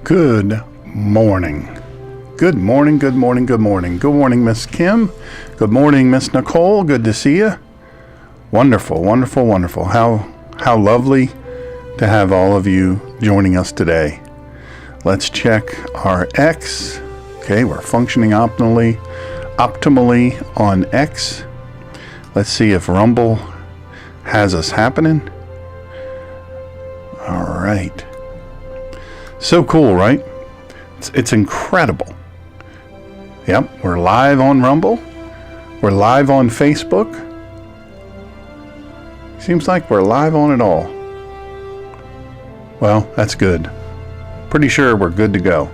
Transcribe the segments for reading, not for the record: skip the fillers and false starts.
Good morning. Good morning, good morning, good morning. Good morning, Miss Kim. Good morning, Miss Nicole. Good to see you. Wonderful, wonderful, wonderful. How lovely to have all of you joining us today. Let's check our X. Okay, we're functioning optimally on X. Let's see if Rumble has us happening. All right. So cool, right? It's incredible. Yep, we're live on Rumble. We're live on Facebook. Seems like we're live on it all. Well, that's good. Pretty sure we're good to go.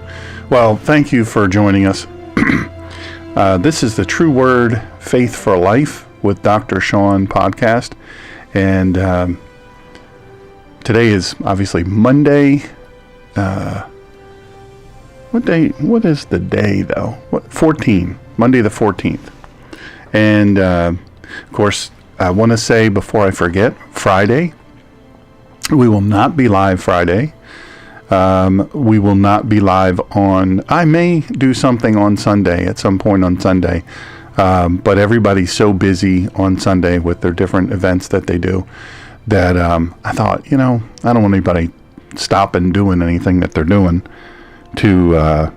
Well, thank you for joining us. This is the True Word Faith for Life with Dr. Shawn podcast. And today is obviously Monday. What is the day though? 14, Monday the 14th. And of course, I want to say before I forget, Friday, we will not be live Friday. We will not be live I may do something on Sunday at some point on Sunday. But everybody's so busy on Sunday with their different events that they do that I thought, I don't want anybody stopping doing anything that they're doing to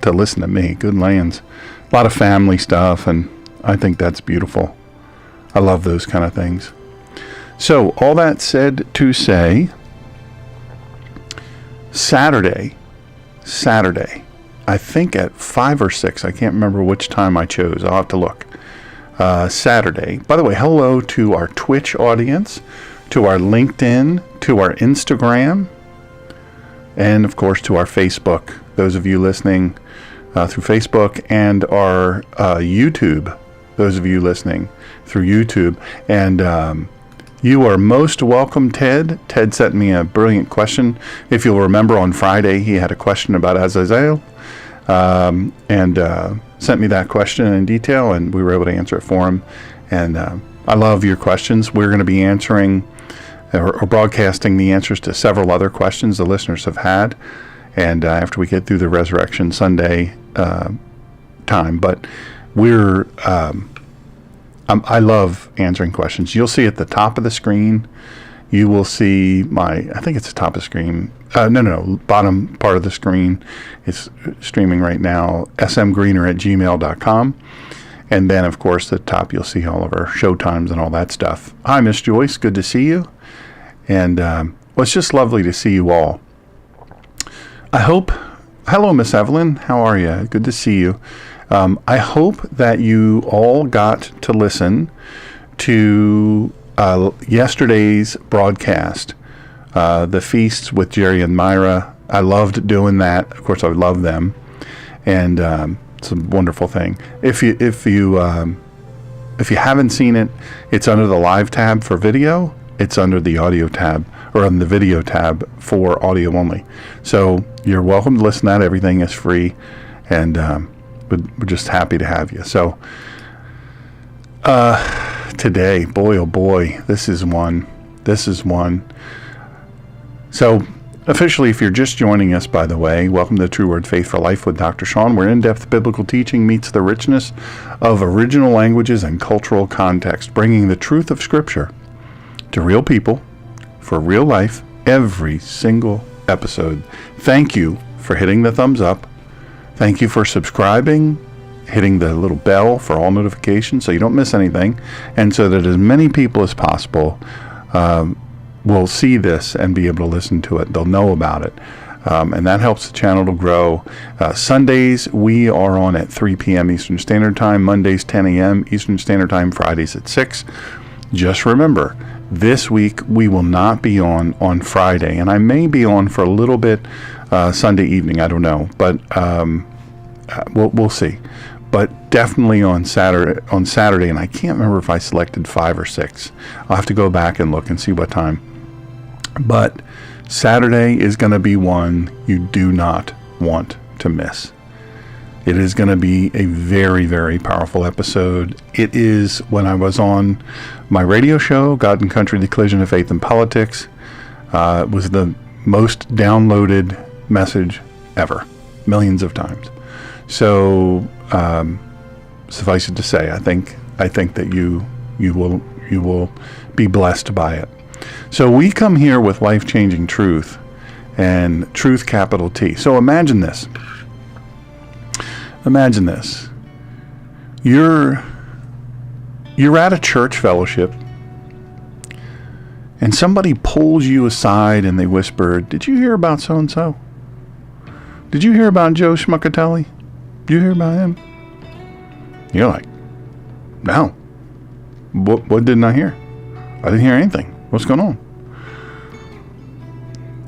listen to me. Good lands. A lot of family stuff, and I think that's beautiful. I love those kind of things. So all that said to say, Saturday, I think at 5 or 6, I can't remember which time I chose. I'll have to look. Saturday. By the way, hello to our Twitch audience, to our LinkedIn, to our Instagram, and of course to our Facebook. Those of you listening through Facebook, and our YouTube. Those of you listening through YouTube. And you are most welcome, Ted. Ted sent me a brilliant question. If you'll remember, on Friday he had a question about Azazel, and sent me that question in detail, and we were able to answer it for him. And I love your questions. We're going to be answering or broadcasting the answers to several other questions the listeners have had, and after we get through the Resurrection Sunday time. But we're I love answering questions. You'll see at the top of the screen, you will see I think it's the top of the screen. No, bottom part of the screen. It's streaming right now, smgreener@gmail.com. And then, of course, at the top, you'll see all of our show times and all that stuff. Hi, Miss Joyce. Good to see you. And it's just lovely to see you all. Hello, Miss Evelyn. How are you? Good to see you. I hope that you all got to listen to yesterday's broadcast, the feasts with Jerry and Myra. I loved doing that. Of course, I love them, and it's a wonderful thing. If you haven't seen it, it's under the live tab for video. It's under the audio tab, or on the video tab for audio only. So you're welcome to listen to that. Everything is free, and we're just happy to have you. So today, boy oh boy, this is one. So officially, if you're just joining us, by the way, welcome to True Word Faith for Life with Dr. Shawn, where in-depth biblical teaching meets the richness of original languages and cultural context, bringing the truth of Scripture to real people for real life every single episode. Thank you for hitting the thumbs up. Thank you for subscribing, hitting the little bell for all notifications so you don't miss anything, and so that as many people as possible will see this and be able to listen to it. They'll know about it. And that helps the channel to grow. Sundays, we are on at 3 p.m. Eastern Standard Time. Mondays, 10 a.m. Eastern Standard Time. Fridays at 6. Just remember, this week we will not be on Friday. And I may be on for a little bit Sunday evening. I don't know. But we'll see. But definitely on Saturday, and I can't remember if I selected 5 or 6. I'll have to go back and look and see what time. But Saturday is going to be one you do not want to miss. It is going to be a very, very powerful episode. It is when I was on my radio show, God and Country, the Collision of Faith and Politics. It was most downloaded message ever, millions of times. So suffice it to say, I think that you will be blessed by it. So we come here with life-changing truth, and truth, capital T. So imagine this. Imagine this. You're at a church fellowship, and somebody pulls you aside and they whisper, "Did you hear about so-and-so? Did you hear about Joe Schmuckatelli? Did you hear about him?" You're like, "No. What didn't I hear? I didn't hear anything. What's going on?"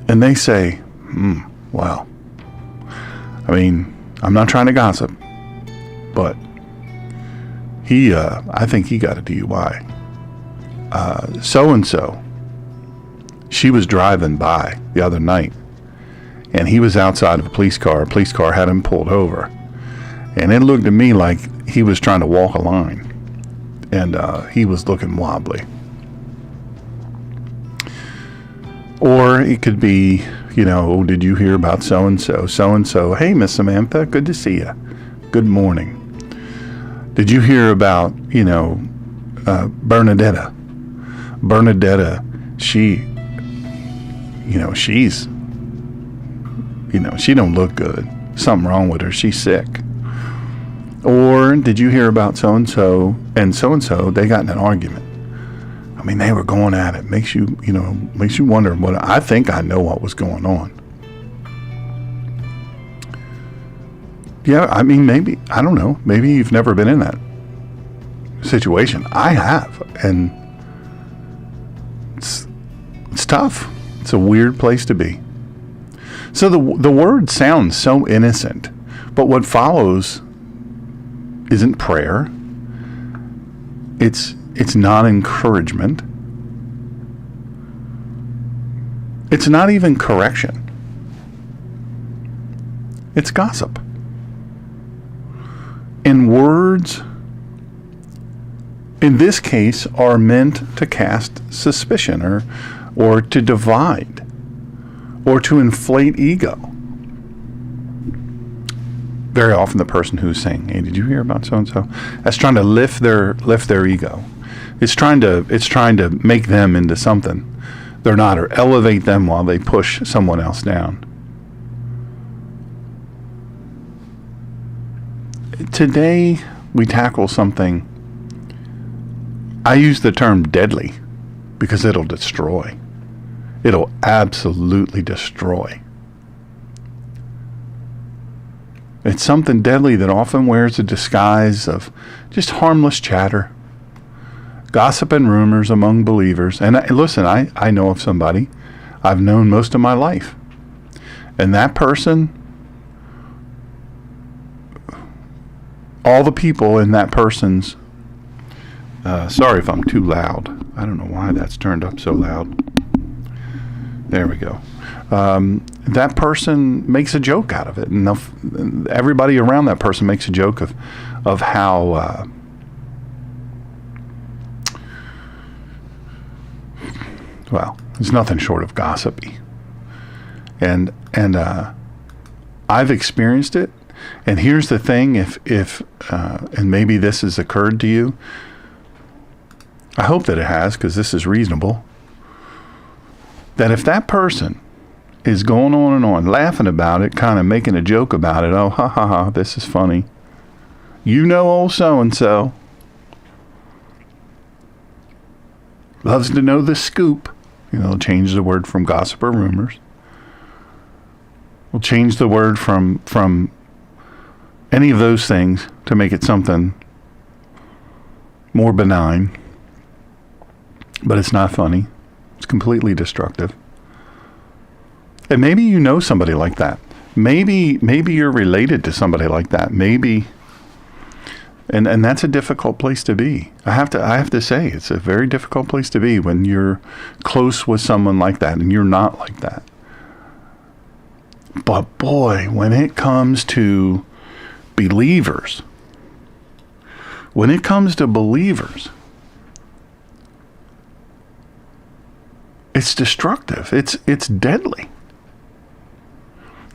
And they say, "Well, I mean, I'm not trying to gossip, but I think he got a DUI. So-and-so, she was driving by the other night, and he was outside of a police car. A police car had him pulled over, and it looked to me like he was trying to walk a line, and he was looking wobbly." Or it could be, "Did you hear about so-and-so? So-and-so, hey, Miss Samantha, good to see you. Good morning. Did you hear about, Bernadetta? Bernadetta, she don't look good. Something wrong with her. She's sick." Or did you hear about so-and-so, they got in an argument? I mean, they were going at it. Makes you wonder I think I know what was going on. Yeah, I mean, maybe, I don't know. Maybe you've never been in that situation. I have, and it's tough. It's a weird place to be. So the word sounds so innocent, but what follows isn't prayer. It's not encouragement. It's not even correction. It's gossip. And words, in this case, are meant to cast suspicion or to divide or to inflate ego. Very often the person who's saying, "Hey, did you hear about so-and-so?" That's trying to lift their ego. It's trying to make them into something they're not, or elevate them while they push someone else down. Today we tackle something. I use the term deadly because it'll destroy. It'll absolutely destroy. It's something deadly that often wears a disguise of just harmless chatter, gossip and rumors among believers. And listen, I know of somebody I've known most of my life. And that person, all the people in that person's, sorry if I'm too loud. I don't know why that's turned up so loud. There we go. That person makes a joke out of it, and everybody around that person makes a joke of how well, it's nothing short of gossipy, and I've experienced it. And here's the thing: if and maybe this has occurred to you, I hope that it has, because this is reasonable. That if that person is going on and on, laughing about it, kind of making a joke about it, "Oh, ha ha ha, this is funny. Old so-and-so loves to know the scoop." Change the word from gossip or rumors. We'll change the word from any of those things to make it something more benign. But it's not funny. It's completely destructive. And maybe you know somebody like that. Maybe you're related to somebody like that. Maybe, and that's a difficult place to be. I have to say, it's a very difficult place to be when you're close with someone like that and you're not like that. But boy, when it comes to believers, it's destructive. It's deadly.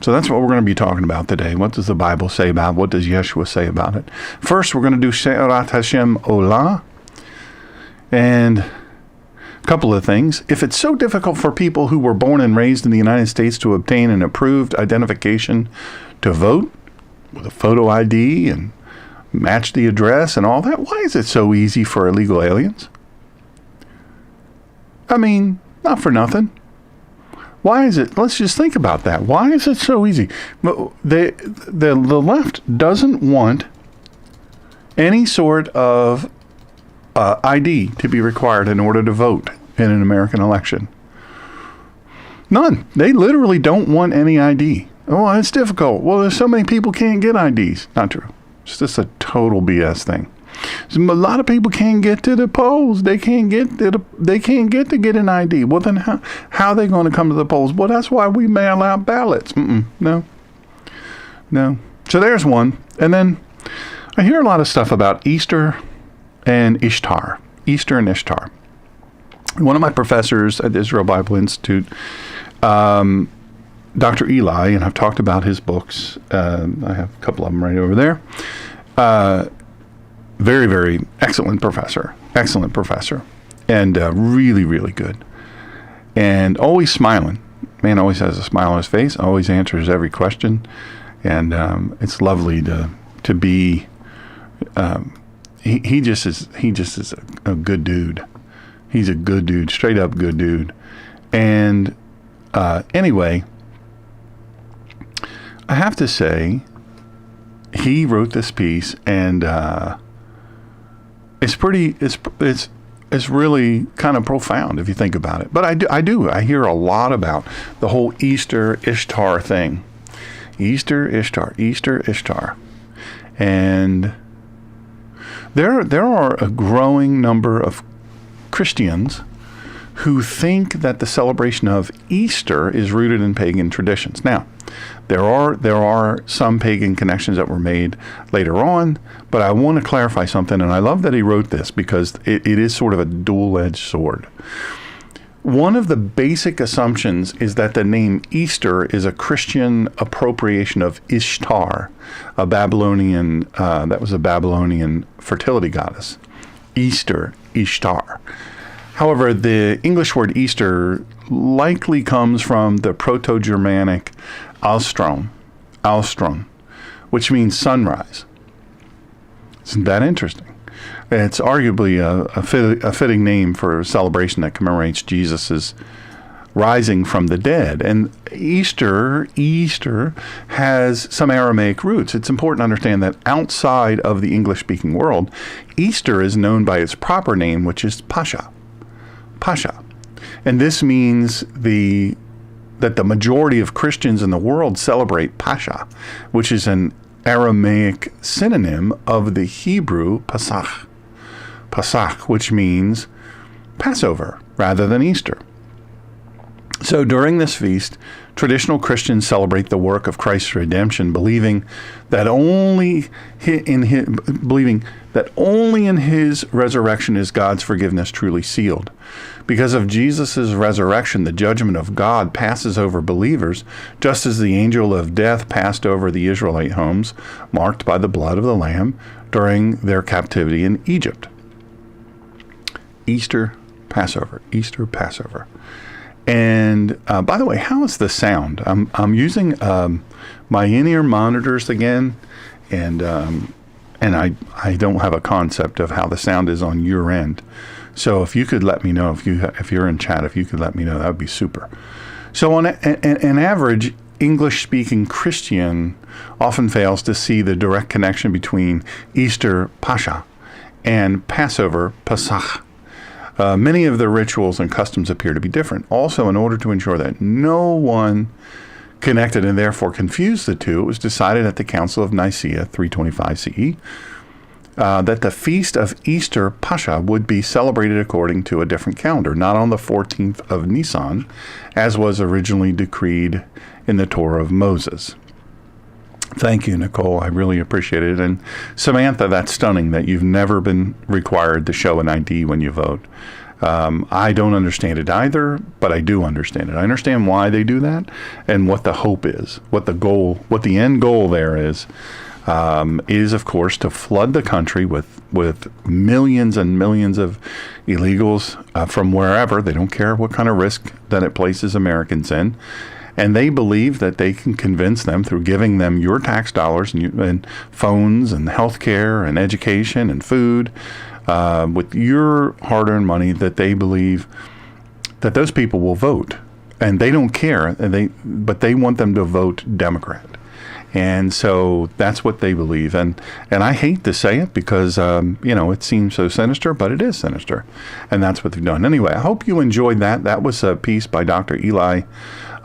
So that's what we're going to be talking about today. What does the Bible say about it? What does Yeshua say about it? First, we're going to do She'erat Hashem Olah. And a couple of things. If it's so difficult for people who were born and raised in the United States to obtain an approved identification to vote with a photo ID and match the address and all that, why is it so easy for illegal aliens? I mean, not for nothing. Why is it? Let's just think about that. Why is it so easy? The left doesn't want any sort of ID to be required in order to vote in an American election. None. They literally don't want any ID. Oh, it's difficult. Well, there's so many people can't get IDs. Not true. It's just a total BS thing. A lot of people can't get to the polls. They can't get to get an ID. Well, then how are they going to come to the polls? Well, that's why we mail out ballots. No. So there's one. And then I hear a lot of stuff about Easter and Ishtar. Easter and Ishtar. One of my professors at the Israel Bible Institute, Dr. Eli, and I've talked about his books. I have a couple of them right over there. Very, very excellent professor, and really, really good, and always smiling. Man always has a smile on his face, always answers every question, and it's lovely to be. He just is a good dude. He's a good dude, straight up good dude, and anyway, I have to say, he wrote this piece, and it's really kind of profound if you think about it. But I hear a lot about the whole Easter Ishtar thing. Easter Ishtar. And there are a growing number of Christians who think that the celebration of Easter is rooted in pagan traditions. Now, there are some pagan connections that were made later on, but I want to clarify something, and I love that he wrote this because it is sort of a dual-edged sword. One of the basic assumptions is that the name Easter is a Christian appropriation of Ishtar, a Babylonian fertility goddess. Easter, Ishtar. However, the English word Easter likely comes from the Proto-Germanic Alstrom, which means sunrise. Isn't that interesting? It's arguably a fitting name for a celebration that commemorates Jesus' rising from the dead. And Easter has some Aramaic roots. It's important to understand that outside of the English-speaking world, Easter is known by its proper name, which is Pascha. And this means that the majority of Christians in the world celebrate Pascha, which is an Aramaic synonym of the Hebrew Pasach, which means Passover rather than Easter. So during this feast, traditional Christians celebrate the work of Christ's redemption, believing that only in his resurrection is God's forgiveness truly sealed. Because of Jesus' resurrection, the judgment of God passes over believers, just as the angel of death passed over the Israelite homes, marked by the blood of the Lamb during their captivity in Egypt. Easter, Passover. And by the way, how is the sound? I'm using my in-ear monitors again, and I don't have a concept of how the sound is on your end. So if you could let me know, if you're in chat, if you could let me know, that would be super. So on an average English-speaking Christian often fails to see the direct connection between Easter, Pascha, and Passover, Pesach. Many of the rituals and customs appear to be different. Also, in order to ensure that no one connected and therefore confused the two, it was decided at the Council of Nicaea, 325 CE, that the feast of Easter Pascha would be celebrated according to a different calendar, not on the 14th of Nisan, as was originally decreed in the Torah of Moses. Thank you, Nicole. I really appreciate it. And Samantha, that's stunning that you've never been required to show an ID when you vote. I don't understand it either, but I do understand it. I understand why they do that and what the hope is, what the end goal there is of course to flood the country with millions and millions of illegals from wherever. They don't care what kind of risk that it places Americans in. And they believe that they can convince them through giving them your tax dollars and phones and health care and education and food with your hard-earned money, that they believe that those people will vote. And they don't care, but they want them to vote Democrat. And so that's what they believe. And I hate to say it because, it seems so sinister, but it is sinister. And that's what they've done. Anyway, I hope you enjoyed that. That was a piece by Dr. Eli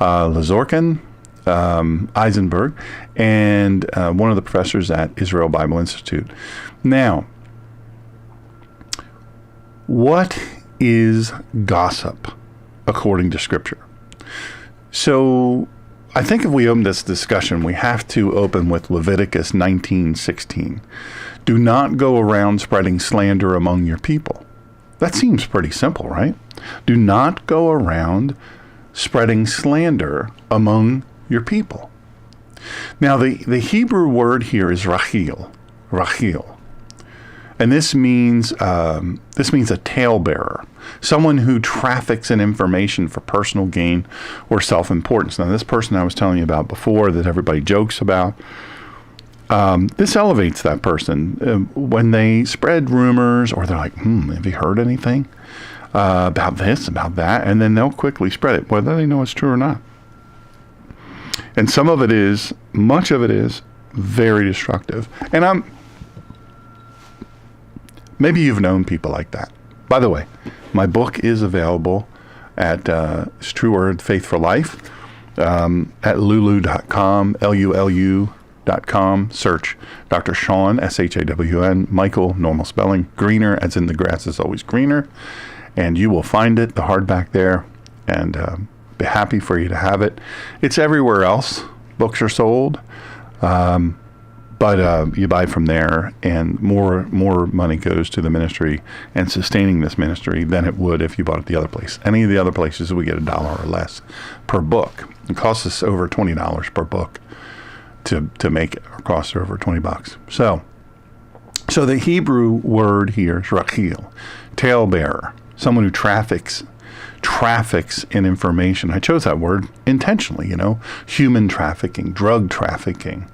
Lazorkin Eisenberg, and one of the professors at Israel Bible Institute. Now, what is gossip according to Scripture? So I think if we open this discussion, we have to open with Leviticus 19:16. Do not go around spreading slander among your people. That seems pretty simple, right? Do not go around spreading slander among your people. Now, the Hebrew word here is rakil, and this means a talebearer, someone who traffics in information for personal gain or self-importance. Now, this person I was telling you about before that everybody jokes about, this elevates that person when they spread rumors, or they're like, have you heard anything about this, about that? And then they'll quickly spread it, whether they know it's true or not. And much of it is very destructive. And maybe you've known people like that. By the way, my book is available at it's True Word Faith for Life at lulu.com, LULU.com. Search Dr. Shawn, SHAWN, Michael, normal spelling, Greener, as in the grass is always greener. And you will find it, the hardback there, and be happy for you to have it. It's everywhere else books are sold, but you buy from there, and more money goes to the ministry and sustaining this ministry than it would if you bought it the other place. Any of the other places, we get $1 or less per book. It costs us over $20 per book to make it, or costs over $20. So the Hebrew word here is rakil, talebearer. Someone who traffics in information. I chose that word intentionally, human trafficking, drug trafficking,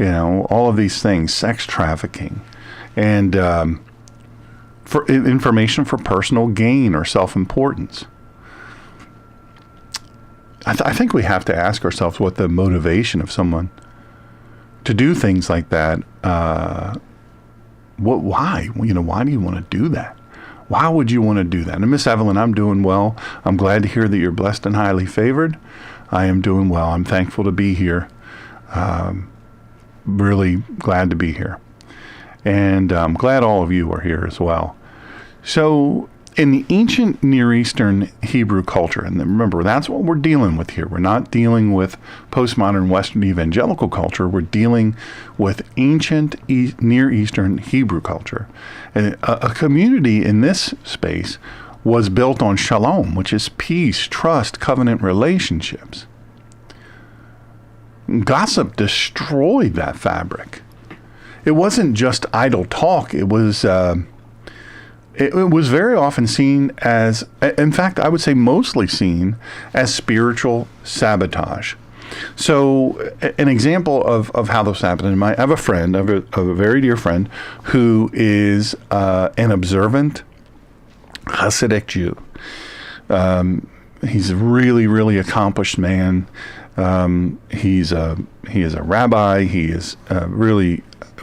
all of these things, sex trafficking, and for information for personal gain or self-importance. I think we have to ask ourselves what the motivation of someone to do things like that. Why? Why do you want to do that? Why would you want to do that? And Miss Evelyn, I'm doing well. I'm glad to hear that you're blessed and highly favored. I am doing well. I'm thankful to be here. Really glad to be here. And I'm glad all of you are here as well. So in the ancient Near Eastern Hebrew culture, and remember, that's what we're dealing with here. We're not dealing with postmodern Western evangelical culture. We're dealing with ancient Near Eastern Hebrew culture. And a community in this space was built on shalom, which is peace, trust, covenant relationships. Gossip destroyed that fabric. It wasn't just idle talk. It was very often seen as, in fact, I would say mostly seen as spiritual sabotage. So an example of how those happen, I have a friend, a very dear friend, who is an observant Hasidic Jew. He's a really, really accomplished man. He is a rabbi. He is a really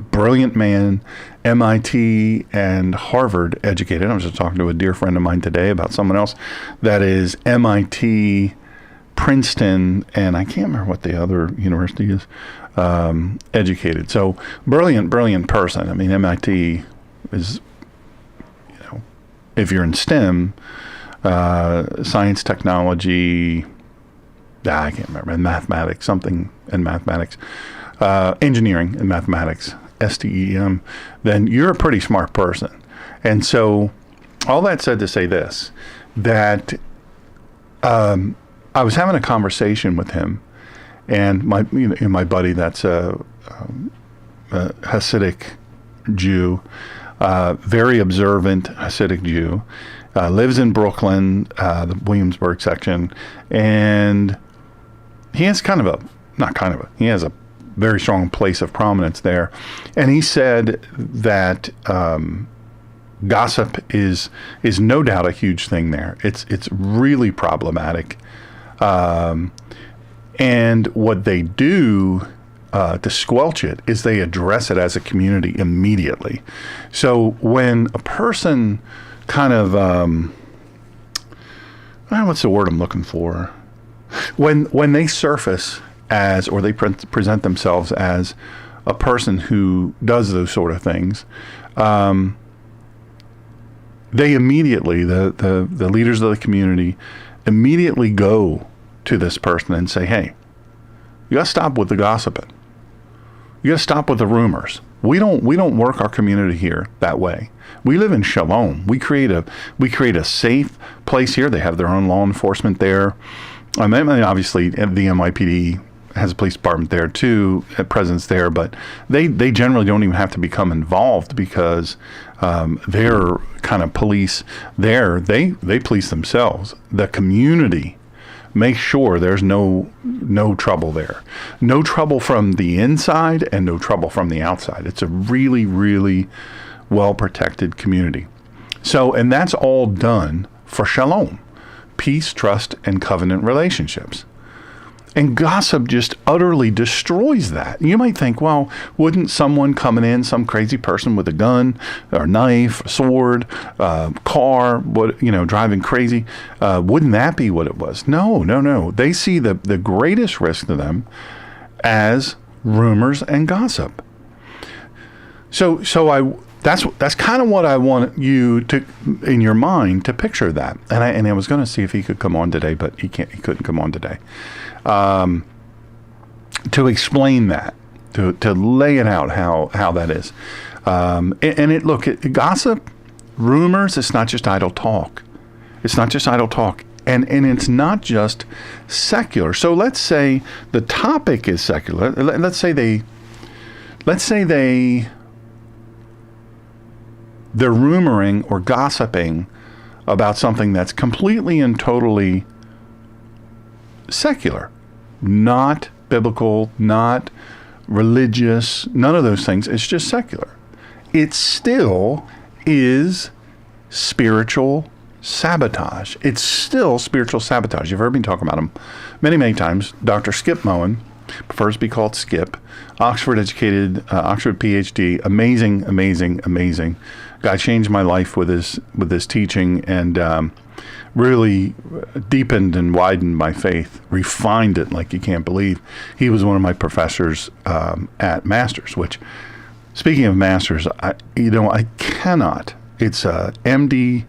brilliant man, MIT and Harvard educated. I was just talking to a dear friend of mine today about someone else that is MIT, Princeton, and I can't remember what the other university is, educated. So brilliant person. I mean, MIT is, if you're in STEM, science, technology, I can't remember, and mathematics, engineering and mathematics, STEM, then you're a pretty smart person. And so all that said to say this, that I was having a conversation with him, and my buddy that's a Hasidic Jew, very observant Hasidic Jew, lives in Brooklyn, the Williamsburg section, and he has he has a very strong place of prominence there. And he said that gossip is no doubt a huge thing there. It's really problematic. And what they do to squelch it is they address it as a community immediately. So when a person kind of, what's the word I'm looking for? When they surface as, or they present themselves as a person who does those sort of things, they immediately, the leaders of the community immediately go to this person and say, hey, you got to stop with the gossiping. You got to stop with the rumors. We don't work our community here that way. We live in shalom. We create a safe place here. They have their own law enforcement there. I mean, obviously, the NYPD has a police department there too, a presence there, but they generally don't even have to become involved because their kind of police there, they police themselves. The community makes sure there's no trouble there. No trouble from the inside and no trouble from the outside. It's a really, really well-protected community. So, and that's all done for shalom, peace, trust, and covenant relationships. And gossip just utterly destroys that. You might think, well, wouldn't someone coming in, some crazy person with a gun or knife, a sword, car, driving crazy, wouldn't that be what it was? No. They see the greatest risk to them as rumors and gossip. So that's kind of what I want you to, in your mind, to picture that. And I was going to see if he could come on today, but he couldn't come on today. To explain that, to lay it out how that is. Gossip, rumors, it's not just idle talk. It's not just idle talk. And it's not just secular. So let's say the topic is secular. Let's say they're rumoring or gossiping about something that's completely and totally secular, not biblical, not religious, none of those things. It's just secular. It still is spiritual sabotage. It's still spiritual sabotage. You've heard me talk about him many, many times. Dr. Skip Moen prefers to be called Skip. Oxford educated, Oxford PhD, amazing. Guy changed my life with his teaching and really deepened and widened my faith, refined it like you can't believe. He was one of my professors at Masters, which, speaking of Masters, I cannot. It's mdivs.edu,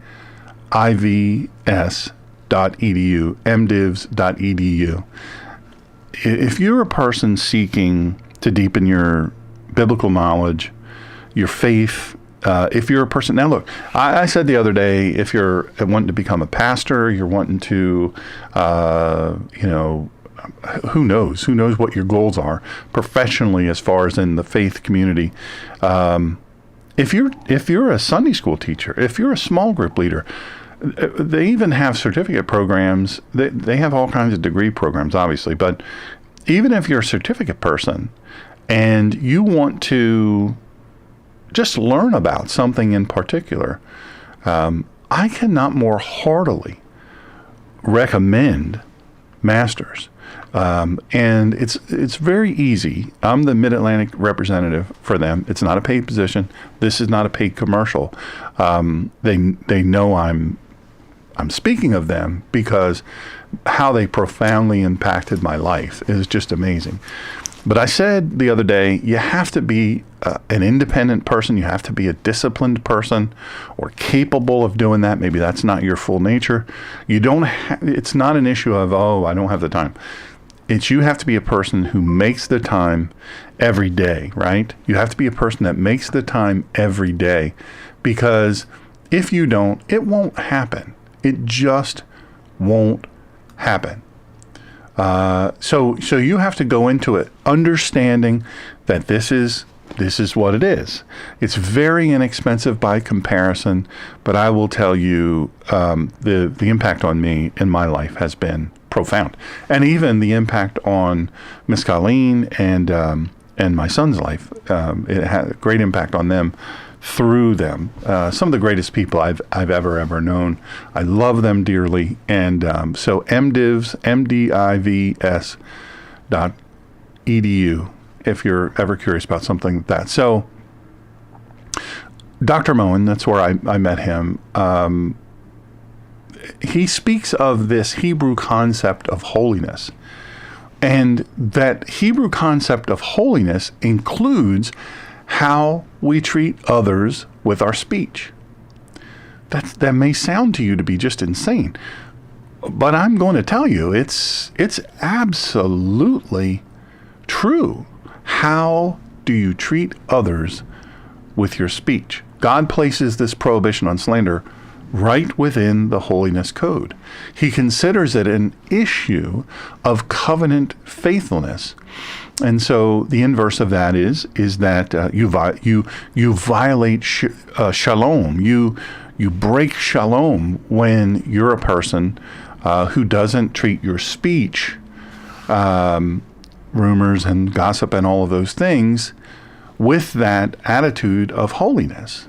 mdivs.edu. If you're a person seeking to deepen your biblical knowledge, your faith, if you're a person, now look, I said the other day, if you're wanting to become a pastor, you're wanting to, who knows what your goals are professionally as far as in the faith community. If you're a Sunday school teacher, if you're a small group leader, they even have certificate programs. They have all kinds of degree programs, obviously, but even if you're a certificate person and you want to just learn about something in particular, I cannot more heartily recommend Masters. And it's very easy. I'm the Mid-Atlantic representative for them. It's not a paid position. This is not a paid commercial. They know I'm speaking of them because how they profoundly impacted my life is just amazing. But I said the other day, you have to be an independent person. You have to be a disciplined person or capable of doing that. Maybe that's not your full nature. It's not an issue of, I don't have the time. You have to be a person who makes the time every day, right? You have to be a person that makes the time every day, because If you don't, it won't happen. It just won't happen. So you have to go into it understanding that this is what it is. It's very inexpensive by comparison, but I will tell you, the impact on me in my life has been profound, and even the impact on Miss Colleen and my son's life. It had a great impact on them through them. Some of the greatest people I've ever known. I love them dearly, and so mdivs.edu if you're ever curious about something like that. So Dr. Moen, that's where I met him. He speaks of this Hebrew concept of holiness, and that Hebrew concept of holiness includes how we treat others with our speech. That may sound to you to be just insane, but I'm going to tell you it's absolutely true. How do you treat others with your speech? God places this prohibition on slander right within the holiness code. He considers it an issue of covenant faithfulness. And so the inverse of that is that you violate shalom. You break shalom when you're a person who doesn't treat your speech, rumors and gossip and all of those things, with that attitude of holiness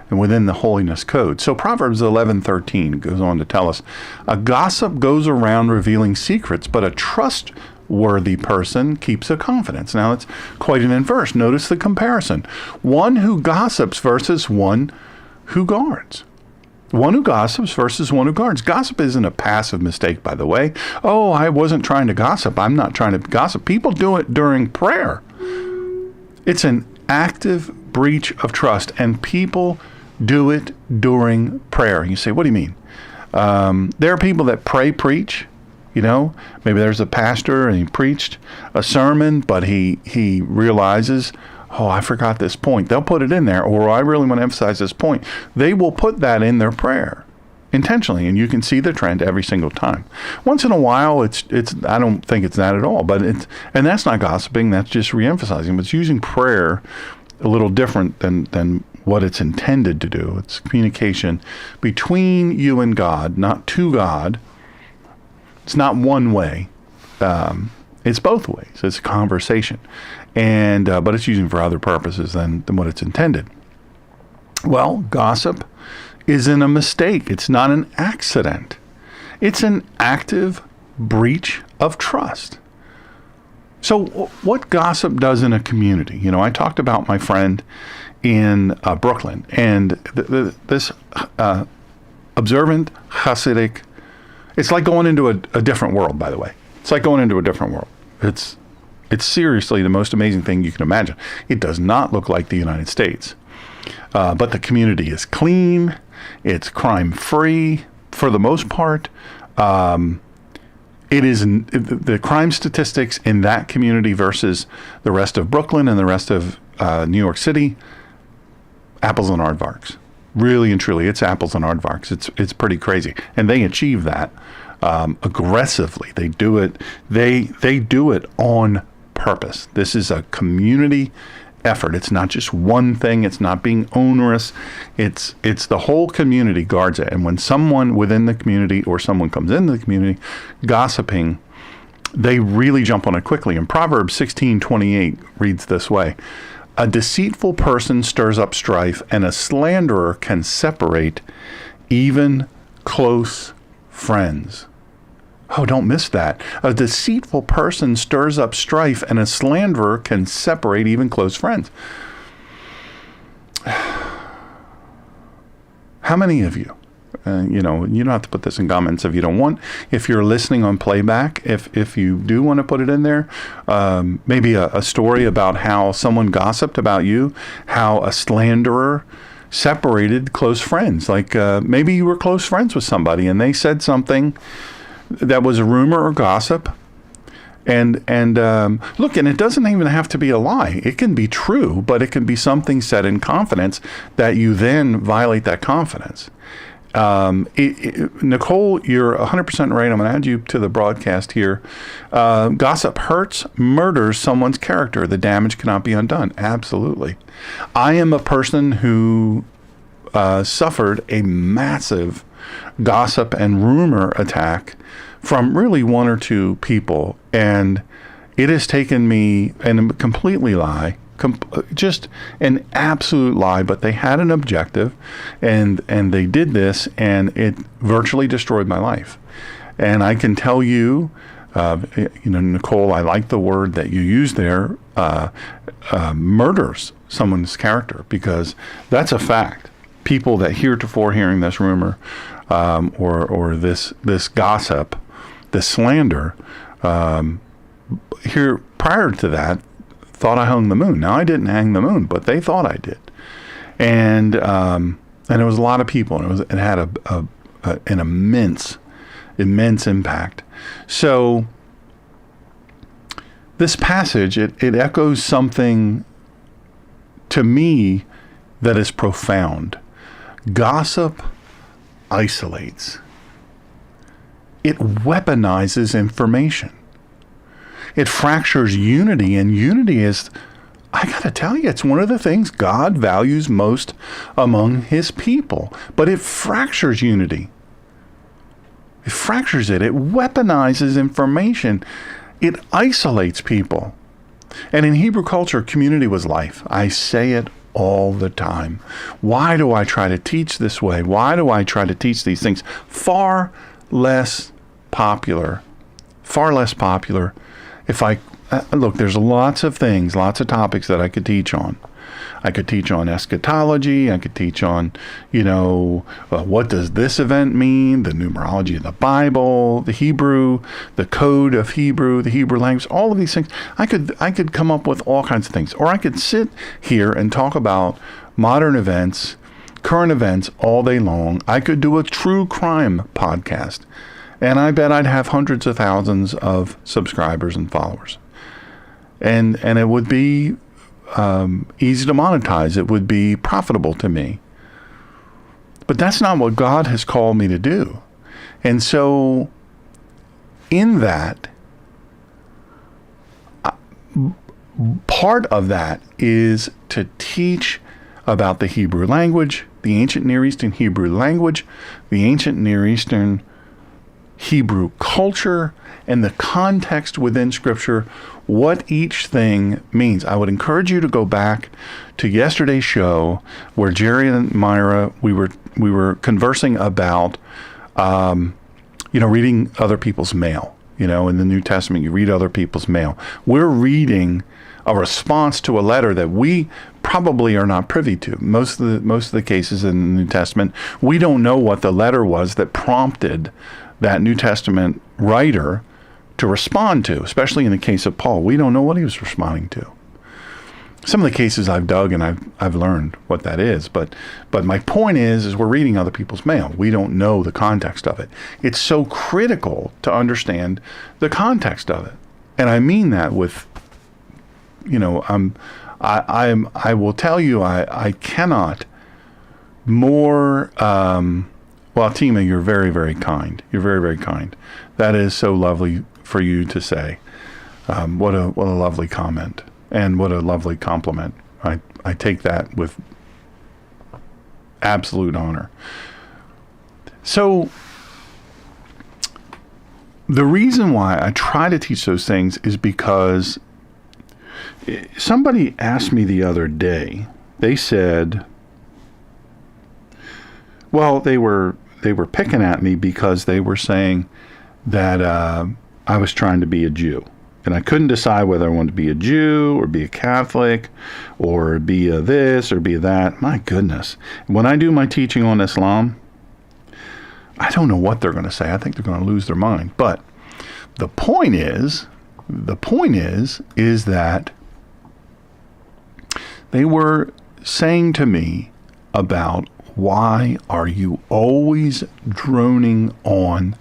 and within the holiness code. So Proverbs 11:13 goes on to tell us, a gossip goes around revealing secrets, but a trustworthy person keeps a confidence. Now it's quite an inverse. Notice the comparison. One who gossips versus one who guards. One who gossips versus one who guards. Gossip isn't a passive mistake, by the way. Oh, I wasn't trying to gossip. I'm not trying to gossip. People do it during prayer. It's an active breach of trust, and people do it during prayer. You say, what do you mean? There are people that preach. Maybe there's a pastor and he preached a sermon, but he realizes, oh, I forgot this point. They'll put it in there, or I really want to emphasize this point. They will put that in their prayer intentionally, and you can see the trend every single time. Once in a while, it's I don't think it's that at all, but and that's not gossiping. That's just reemphasizing. But it's using prayer a little different than what it's intended to do. It's communication between you and God, not to God. It's not one way. It's both ways. It's a conversation, and but it's using for other purposes than what it's intended. Well, gossip isn't a mistake. It's not an accident. It's an active breach of trust. So what gossip does in a community? I talked about my friend in Brooklyn, and this observant Hasidic, it's like going into a different world, by the way. It's like going into a different world. It's seriously the most amazing thing you can imagine. It does not look like the United States. But the community is clean. It's crime-free for the most part. It is the crime statistics in that community versus the rest of Brooklyn and the rest of New York City, apples and aardvarks. Really and truly, it's apples and aardvarks. It's pretty crazy, and they achieve that aggressively. They do it. They do it on purpose. This is a community effort. It's not just one thing. It's not being onerous. It's the whole community guards it. And when someone within the community or someone comes into the community gossiping, they really jump on it quickly. And Proverbs 16:28 reads this way: a deceitful person stirs up strife, and a slanderer can separate even close friends. Oh, don't miss that. A deceitful person stirs up strife, and a slanderer can separate even close friends. How many of you, you don't have to put this in comments if you don't want. If you're listening on playback, if you do want to put it in there, maybe a story about how someone gossiped about you, how a slanderer separated close friends. Like maybe you were close friends with somebody and they said something that was a rumor or gossip, And look, and it doesn't even have to be a lie. It can be true, but it can be something said in confidence that you then violate that confidence. Nicole, you're 100% right. I'm going to add you to the broadcast here. Gossip hurts, murders someone's character. The damage cannot be undone. Absolutely. I am a person who suffered a massive gossip and rumor attack from really one or two people, and it has taken me, and a completely lie, just an absolute lie, but they had an objective, and they did this, and it virtually destroyed my life. And I can tell you, Nicole, I like the word that you used there, murders someone's character, because that's a fact. People that heretofore hearing this rumor or this gossip, this slander, here prior to that, thought I hung the moon. Now, I didn't hang the moon, but they thought I did, and it was a lot of people, and it had an immense impact. So this passage, it echoes something to me that is profound. Gossip isolates. It weaponizes information. It fractures unity, and unity is, I got to tell you, it's one of the things God values most among his people. But it fractures unity. It fractures it. It weaponizes information. It isolates people. And in Hebrew culture, community was life. I say it all the time. Why do I try to teach this way? Why do I try to teach these things? Far less popular. If I look, there's lots of things, lots of topics that I could teach on. I could teach on eschatology. I could teach on, what does this event mean? The numerology of the Bible, the Hebrew, the code of Hebrew, the Hebrew language, all of these things. I could come up with all kinds of things. Or I could sit here and talk about modern events, current events all day long. I could do a true crime podcast. And I bet I'd have hundreds of thousands of subscribers and followers. And it would be easy to monetize. It would be profitable to me. But that's not what God has called me to do. And so in that, part of that is to teach about the Hebrew language, the ancient Near Eastern Hebrew language, the ancient Near Eastern Hebrew culture, and the context within Scripture, what each thing means. I would encourage you to go back to yesterday's show where Jerry and Myra, we were conversing about, reading other people's mail. In the New Testament, you read other people's mail. We're reading a response to a letter that we probably are not privy to. Most of the cases in the New Testament, we don't know what the letter was that prompted that New Testament writer to respond to, especially in the case of Paul. We don't know what he was responding to. Some of the cases I've dug and I've learned what that is, but my point is we're reading other people's mail. We don't know the context of it. It's so critical to understand the context of it, and I mean that with, I will tell you, I cannot more. Well, Tima, you're very, very kind. You're very, very kind. That is so lovely for you to say. What a lovely comment, and what a lovely compliment. I take that with absolute honor. So the reason why I try to teach those things is because somebody asked me the other day. They said, well, they were picking at me because they were saying that I was trying to be a Jew. And I couldn't decide whether I wanted to be a Jew or be a Catholic or be a this or be that. My goodness. When I do my teaching on Islam, I don't know what they're going to say. I think they're going to lose their mind. But the point is that they were saying to me about, why are you always droning on?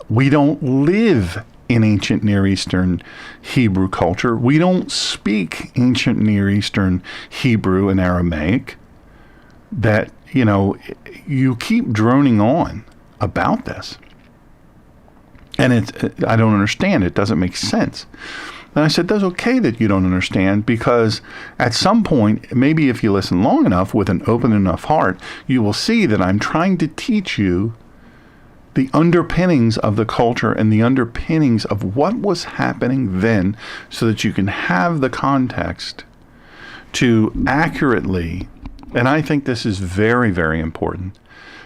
We don't live in ancient Near Eastern Hebrew culture. We don't speak ancient Near Eastern Hebrew and Aramaic. That, you keep droning on about this. And I don't understand. It doesn't make sense. And I said, that's okay that you don't understand, because at some point, maybe if you listen long enough with an open enough heart, you will see that I'm trying to teach you the underpinnings of the culture and the underpinnings of what was happening then, so that you can have the context to accurately, and I think this is very, very important,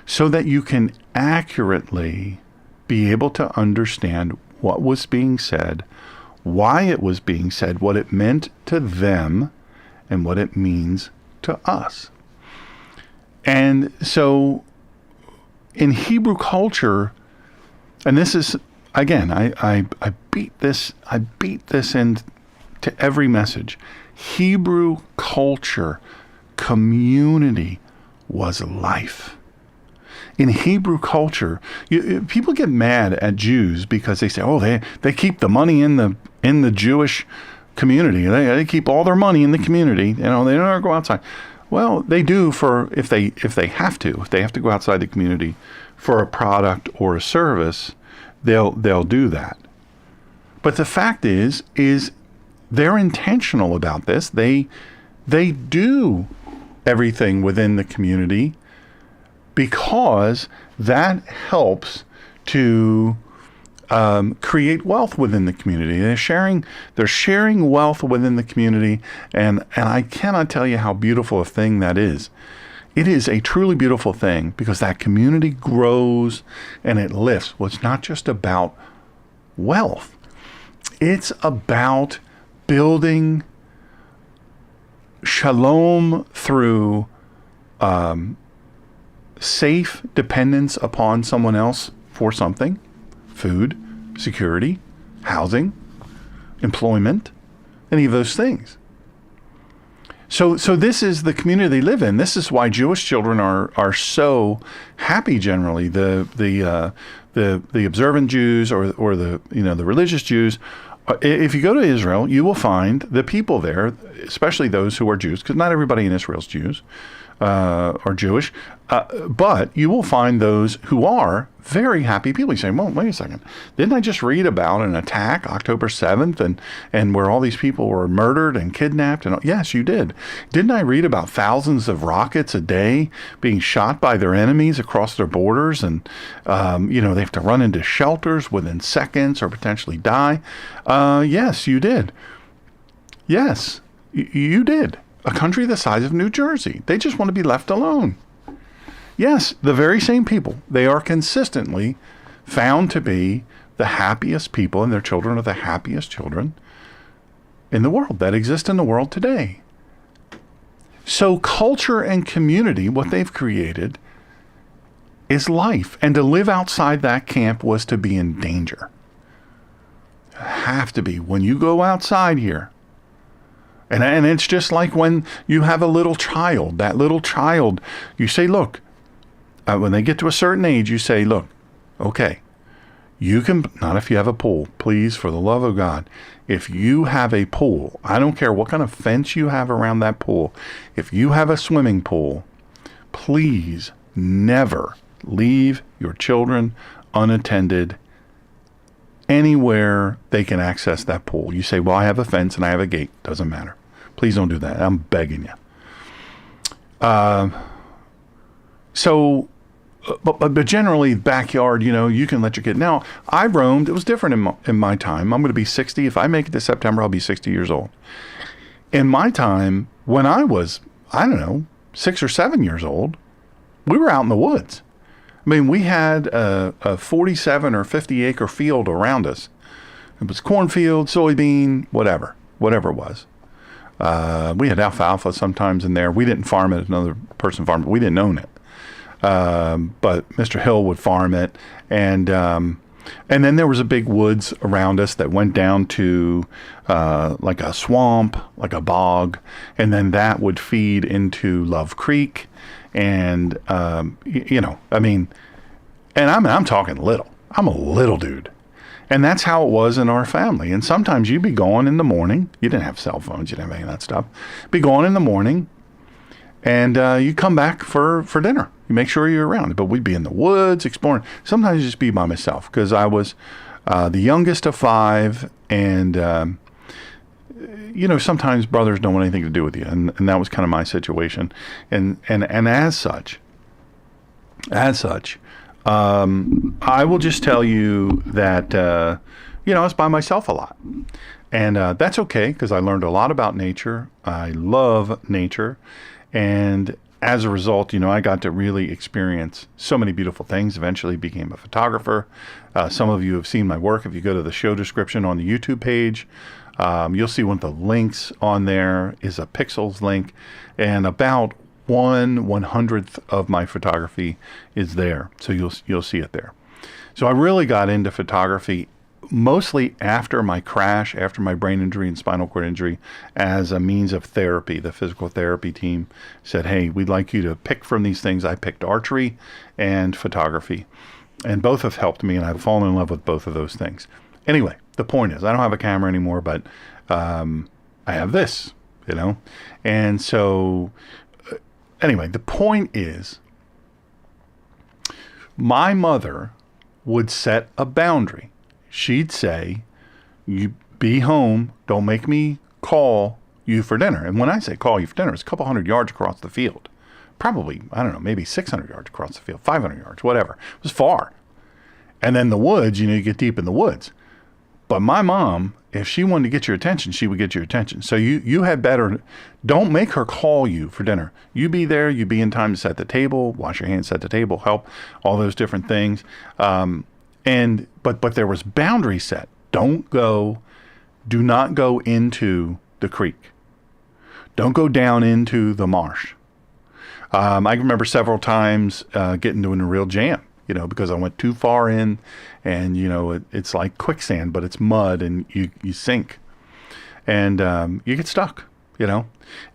so that you can accurately be able to understand what was being said, why it was being said, what it meant to them, and what it means to us. And so in Hebrew culture, and this is, again, I beat this into every message. Hebrew culture, community was life. In Hebrew culture, people get mad at Jews because they say, oh, they keep the money in the Jewish community. They keep all their money in the community. They don't ever go outside. Well, they do if they have to go outside the community for a product or a service, they'll do that. But the fact is they're intentional about this. They do everything within the community because that helps to create wealth within the community. They're sharing wealth within the community, and I cannot tell you how beautiful a thing that is. It is a truly beautiful thing because that community grows and it lifts. Well, it's not just about wealth. It's about building shalom through safe dependence upon someone else for something, food, security, housing, employment, any of those things. So this is the community they live in. This is why Jewish children are so happy generally. The observant Jews or the the religious Jews. If you go to Israel, you will find the people there, especially those who are Jews, because not everybody in Israel is Jews or Jewish, but you will find those who are very happy people. You say, well, wait a second. Didn't I just read about an attack October 7th and where all these people were murdered and kidnapped? And yes, you did. Didn't I read about thousands of rockets a day being shot by their enemies across their borders? And, they have to run into shelters within seconds or potentially die. Yes, you did. Yes, you did. A country the size of New Jersey. They just want to be left alone. Yes, the very same people. They are consistently found to be the happiest people, and their children are the happiest children in the world that exist in the world today. So culture and community, what they've created, is life. And to live outside that camp was to be in danger. Have to be. When you go outside here, and it's just like when you have a little child. That little child, you say, look, when they get to a certain age, you say, look, okay, you can, not if you have a pool, please, for the love of God, if you have a pool, I don't care what kind of fence you have around that pool, if you have a swimming pool, please never leave your children unattended anywhere they can access that pool. You say, well, I have a fence and I have a gate. Doesn't matter. Please don't do that. I'm begging you. But generally, backyard, you can let your kid. Now, I roamed. It was different in my time. I'm going to be 60. If I make it to September, I'll be 60 years old. In my time, when I was, 6 or 7 years old, we were out in the woods. I mean, we had a 47 or 50 acre field around us. It was cornfield, soybean, whatever it was. We had alfalfa sometimes in there. We didn't farm it. Another person farmed it. We didn't own it. But Mr. Hill would farm it. And then there was a big woods around us that went down to like a swamp, like a bog. And then that would feed into Love Creek. And, and I'm talking little. I'm a little dude. And that's how it was in our family. And sometimes you'd be gone in the morning. You didn't have cell phones. You didn't have any of that stuff. Be gone in the morning, and you come back for dinner. You make sure you're around. But we'd be in the woods exploring. Sometimes just be by myself because I was the youngest of 5. And, sometimes brothers don't want anything to do with you. And that was kind of my situation. And as such, I will just tell you that, I was by myself a lot. And that's okay because I learned a lot about nature. I love nature. And as a result, I got to really experience so many beautiful things. Eventually became a photographer. Some of you have seen my work. If you go to the show description on the YouTube page, you'll see one of the links on there is a pixels link. And about 1/100th of my photography is there. So you'll see it there. So I really got into photography mostly after my crash, after my brain injury and spinal cord injury, as a means of therapy. The physical therapy team said, hey, we'd like you to pick from these things. I picked archery and photography, and both have helped me, and I've fallen in love with both of those things. Anyway, the point is, I don't have a camera anymore, but I have this, And so, anyway, the point is, my mother would set a boundary. She'd say, you be home, don't make me call you for dinner. And when I say call you for dinner, it's a couple hundred yards across the field. Probably, I don't know, maybe 600 yards across the field, 500 yards, whatever. It was far. And then the woods, you get deep in the woods. But my mom, if she wanted to get your attention, she would get your attention. So you had better, don't make her call you for dinner. You be there, you be in time to set the table, wash your hands, set the table, help, all those different things. But there was boundary set. Do not go into the creek. Don't go down into the marsh. I remember several times getting into a real jam, because I went too far in, and, it's like quicksand, but it's mud, and you sink, and you get stuck,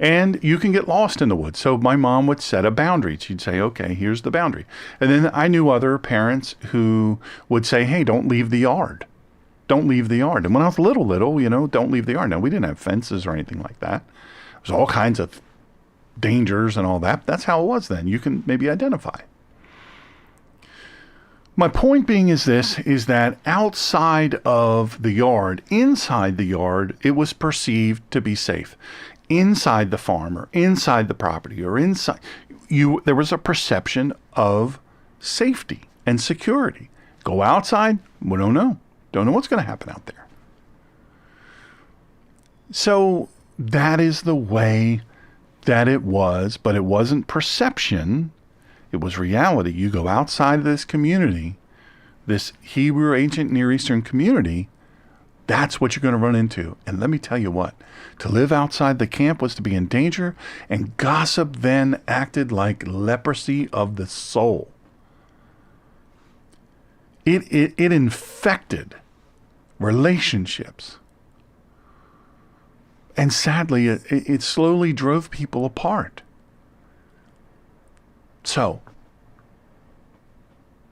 and you can get lost in the woods. So my mom would set a boundary. She'd say, okay, here's the boundary. And then I knew other parents who would say, hey, don't leave the yard. Don't leave the yard. And when I was little, don't leave the yard. Now, we didn't have fences or anything like that. There's all kinds of dangers and all that. That's how it was then. You can maybe identify. My point being is that outside of the yard, inside the yard, it was perceived to be safe. Inside the farm or inside the property or inside, there was a perception of safety and security. Go outside, we don't know. Don't know what's going to happen out there. So that is the way that it was, but it wasn't perception. It was reality. You go outside of this community, this Hebrew ancient Near Eastern community, that's what you're going to run into. And let me tell you what, to live outside the camp was to be in danger, and gossip then acted like leprosy of the soul. It infected relationships. And sadly, it slowly drove people apart. So,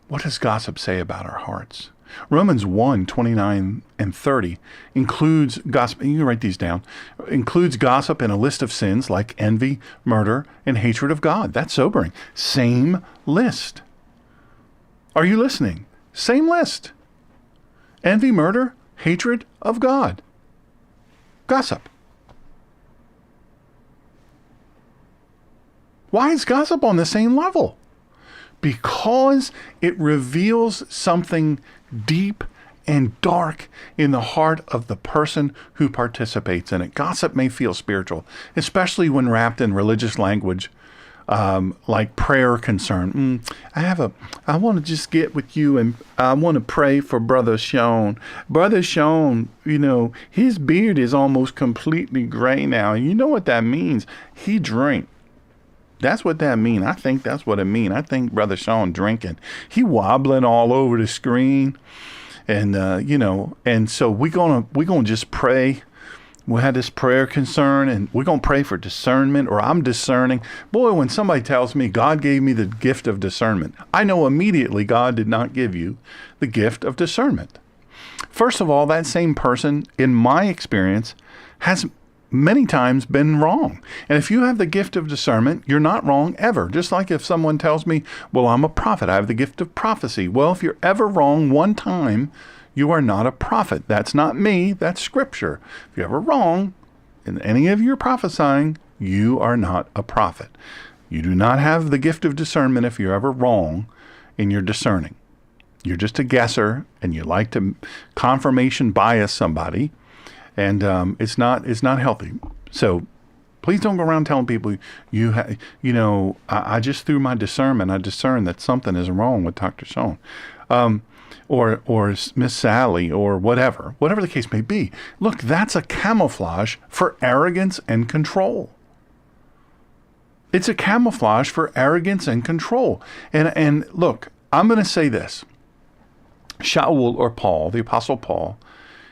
what does gossip say about our hearts? Romans 1:29 and 30 includes gossip, you can write these down, includes gossip in a list of sins like envy, murder, and hatred of God. That's sobering. Same list. Are you listening? Same list. Envy, murder, hatred of God. Gossip. Why is gossip on the same level? Because it reveals something deep and dark in the heart of the person who participates in it. Gossip may feel spiritual, especially when wrapped in religious language, like prayer concern. I want to just get with you, and I want to pray for Brother Shawn. Brother Shawn, his beard is almost completely gray now. And you know what that means? He drank. That's what that mean. I think that's what it mean. I think Brother Shawn drinking. He wobbling all over the screen. And, and so we're gonna just pray. We had this prayer concern, and we're going to pray for discernment, or I'm discerning. Boy, when somebody tells me God gave me the gift of discernment, I know immediately God did not give you the gift of discernment. First of all, that same person, in my experience, has many times been wrong. And if you have the gift of discernment, you're not wrong ever. Just like if someone tells me, well, I'm a prophet, I have the gift of prophecy. Well, if you're ever wrong one time, you are not a prophet. That's not me, that's Scripture. If you're ever wrong in any of your prophesying, you are not a prophet. You do not have the gift of discernment if you're ever wrong in your discerning. You're just a guesser, and you like to confirmation bias somebody. And it's not healthy. So please don't go around telling people I just through my discernment I discern that something is wrong with Dr. Shawn, or Miss Sally, or whatever the case may be. Look, that's a camouflage for arrogance and control. It's a camouflage for arrogance and control. And look, I'm going to say this: Shaul, or Paul, the Apostle Paul,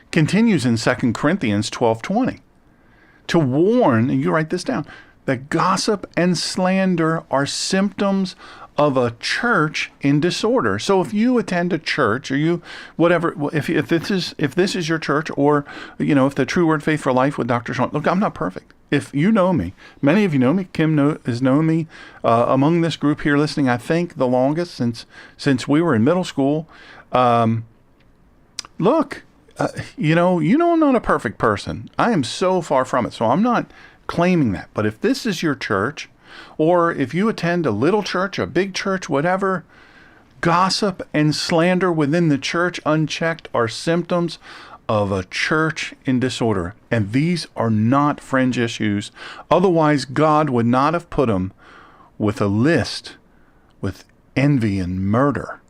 continues in 2 Corinthians 12:20 to warn, and you write this down, that gossip and slander are symptoms of a church in disorder. So if you attend a church, or you, whatever, if this is your church, or if the True Word Faith for Life with Dr. Shawn, look, I'm not perfect. If you know me, many of you know me. Kim has known me among this group here listening, I think, the longest since we were in middle school. Look. I'm not a perfect person. I am so far from it. So I'm not claiming that. But if this is your church, or if you attend a little church, a big church, whatever, gossip and slander within the church unchecked are symptoms of a church in disorder. And these are not fringe issues. Otherwise, God would not have put them with a list with envy and murder.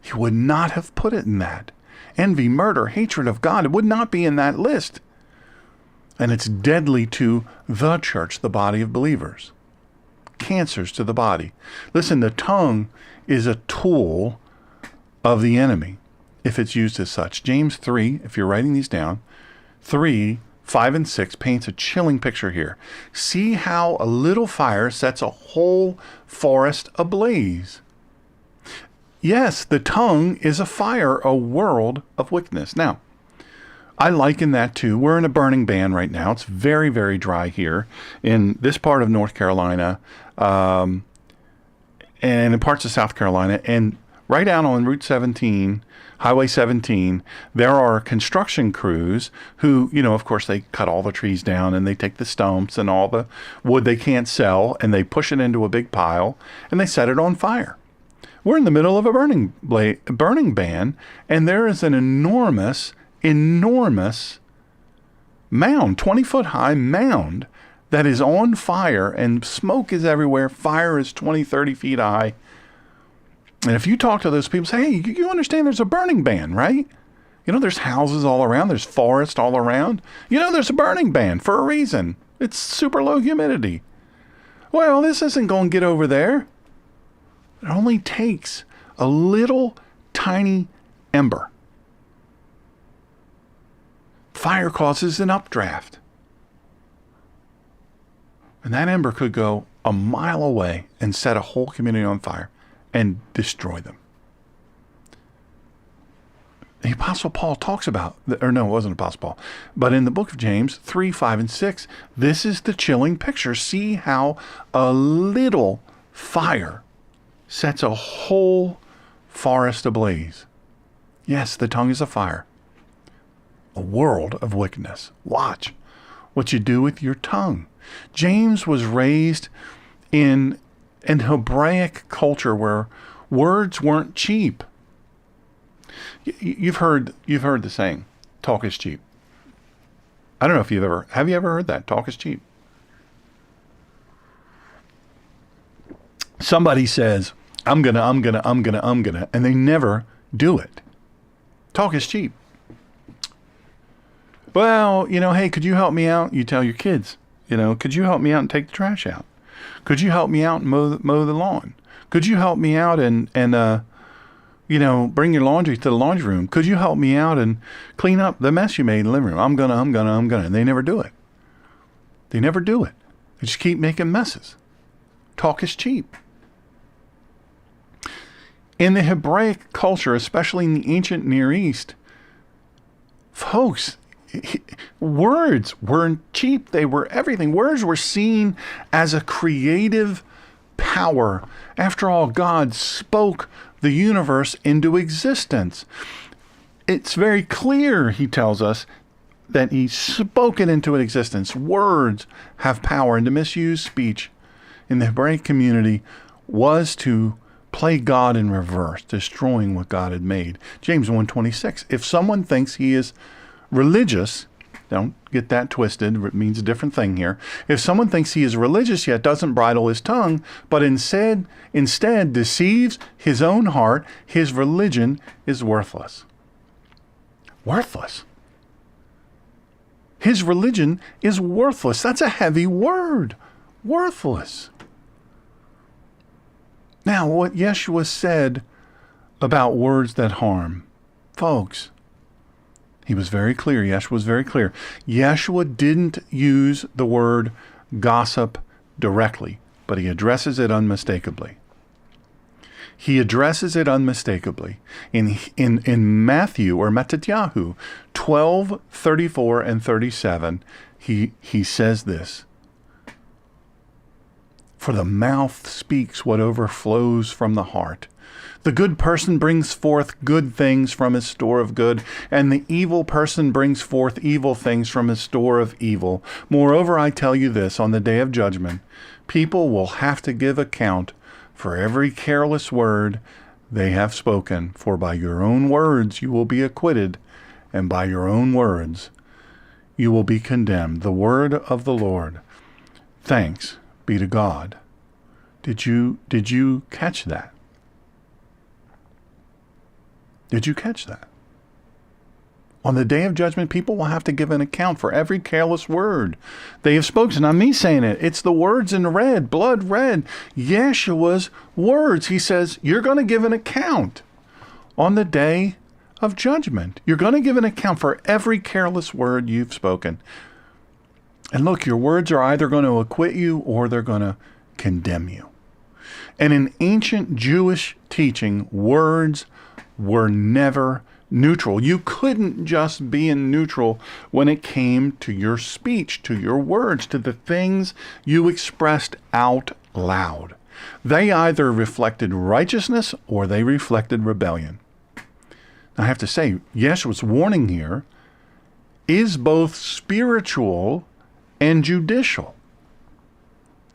He would not have put it in that. Envy, murder, hatred of God, it would not be in that list. And it's deadly to the church, the body of believers. Cancers to the body. Listen, the tongue is a tool of the enemy if it's used as such. James 3, if you're writing these down, 3, 5, and 6 paints a chilling picture here. See how a little fire sets a whole forest ablaze. Yes, the tongue is a fire, a world of wickedness. Now, I liken that to, we're in a burning ban right now. It's very, very dry here in this part of North Carolina, and in parts of South Carolina. And right out on Route 17, Highway 17, there are construction crews who, of course, they cut all the trees down, and they take the stumps and all the wood they can't sell, and they push it into a big pile, and they set it on fire. We're in the middle of a burning ban, and there is an enormous mound, 20-foot high mound that is on fire, and smoke is everywhere. Fire is 20, 30 feet high. And if you talk to those people, say, hey, you understand there's a burning ban, right? There's houses all around. There's forest all around. There's a burning ban for a reason. It's super low humidity. Well, this isn't going to get over there. It only takes a little tiny ember. Fire causes an updraft. And that ember could go a mile away and set a whole community on fire and destroy them. The Apostle Paul talks about, or no, it wasn't Apostle Paul, but in the book of James 3, 5, and 6, this is the chilling picture. See how a little fire sets a whole forest ablaze. Yes, the tongue is a fire. A world of wickedness. Watch what you do with your tongue. James was raised in an Hebraic culture where words weren't cheap. You've heard the saying, talk is cheap. I don't know if have you ever heard that? Talk is cheap. Somebody says, I'm gonna, and they never do it. Talk is cheap. Well, hey, could you help me out? You tell your kids, could you help me out and take the trash out? Could you help me out and mow the lawn? Could you help me out and bring your laundry to the laundry room? Could you help me out and clean up the mess you made in the living room? I'm gonna. And they never do it. They never do it. They just keep making messes. Talk is cheap. In the Hebraic culture, especially in the ancient Near East, Folks, words weren't cheap. They were everything. Words were seen as a creative power. After all, God spoke the universe into existence. It's very clear, he tells us, that he spoke it into existence. Words have power, and to misuse speech in the Hebraic community was to play God in reverse, destroying what God had made. James 1:26. If someone thinks he is religious, don't get that twisted, it means a different thing here. If someone thinks he is religious yet doesn't bridle his tongue, but instead deceives his own heart, his religion is worthless. Worthless. His religion is worthless. That's a heavy word. Worthless. Now, what Yeshua said about words that harm, folks, he was very clear. Yeshua was very clear. Yeshua didn't use the word gossip directly, but he addresses it unmistakably. He addresses it unmistakably. In Matthew, or Mattatyahu 12:34 and 37, he says this. For the mouth speaks what overflows from the heart. The good person brings forth good things from his store of good, and the evil person brings forth evil things from his store of evil. Moreover, I tell you this, on the day of judgment, people will have to give account for every careless word they have spoken. For by your own words you will be acquitted, and by your own words you will be condemned. The word of the Lord. Thanks be to God. Did you catch that? Did you catch that? On the day of judgment, people will have to give an account for every careless word they have spoken. Not me saying it. It's the words in red, blood red. Yeshua's words. He says, you're going to give an account on the day of judgment. You're going to give an account for every careless word you've spoken. And look, your words are either going to acquit you or they're going to condemn you. And in ancient Jewish teaching, words were never neutral. You couldn't just be in neutral when it came to your speech, to your words, to the things you expressed out loud. They either reflected righteousness or they reflected rebellion. I have to say, Yeshua's warning here is both spiritual and judicial.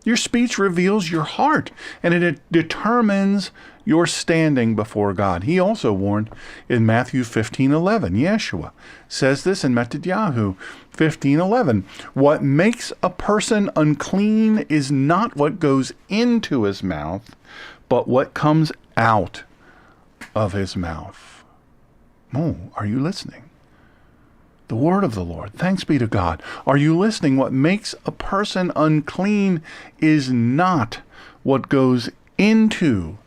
Your speech reveals your heart, and it determines your standing before God. He also warned in Matthew 15:11. Yeshua says this in Mattatyahu 15:11. What makes a person unclean is not what goes into his mouth, but what comes out of his mouth. Oh, are you listening? The word of the Lord. Thanks be to God. Are you listening? What makes a person unclean is not what goes into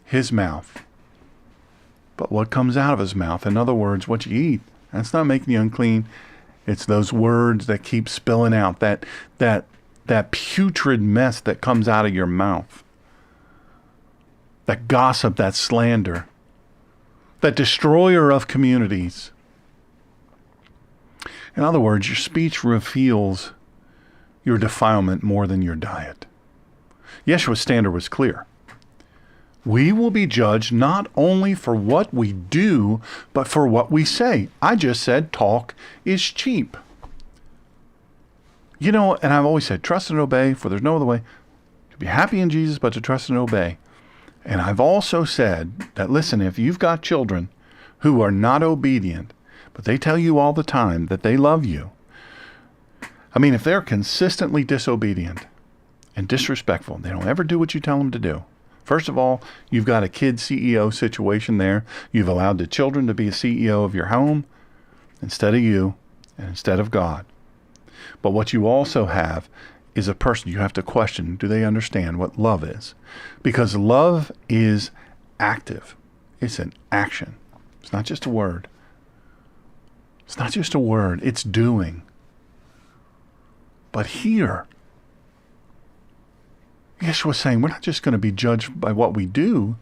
his mouth, but what comes out of his mouth. In other words, what you eat. That's not making you unclean. It's those words that keep spilling out, that putrid mess that comes out of your mouth. That gossip, that slander, that destroyer of communities. In other words, your speech reveals your defilement more than your diet. Yeshua's standard was clear. We will be judged not only for what we do, but for what we say. I just said talk is cheap. You know, and I've always said, trust and obey, for there's no other way to be happy in Jesus but to trust and obey. And I've also said that, listen, if you've got children who are not obedient, but they tell you all the time that they love you. I mean, if they're consistently disobedient and disrespectful, they don't ever do what you tell them to do. First of all, you've got a kid CEO situation there. You've allowed the children to be a CEO of your home instead of you and instead of God. But what you also have is a person you have to question, do they understand what love is? Because love is active. It's an action. It's not just a word. It's not just a word, it's doing. But here, Yeshua was saying we're not just going to be judged by what we do,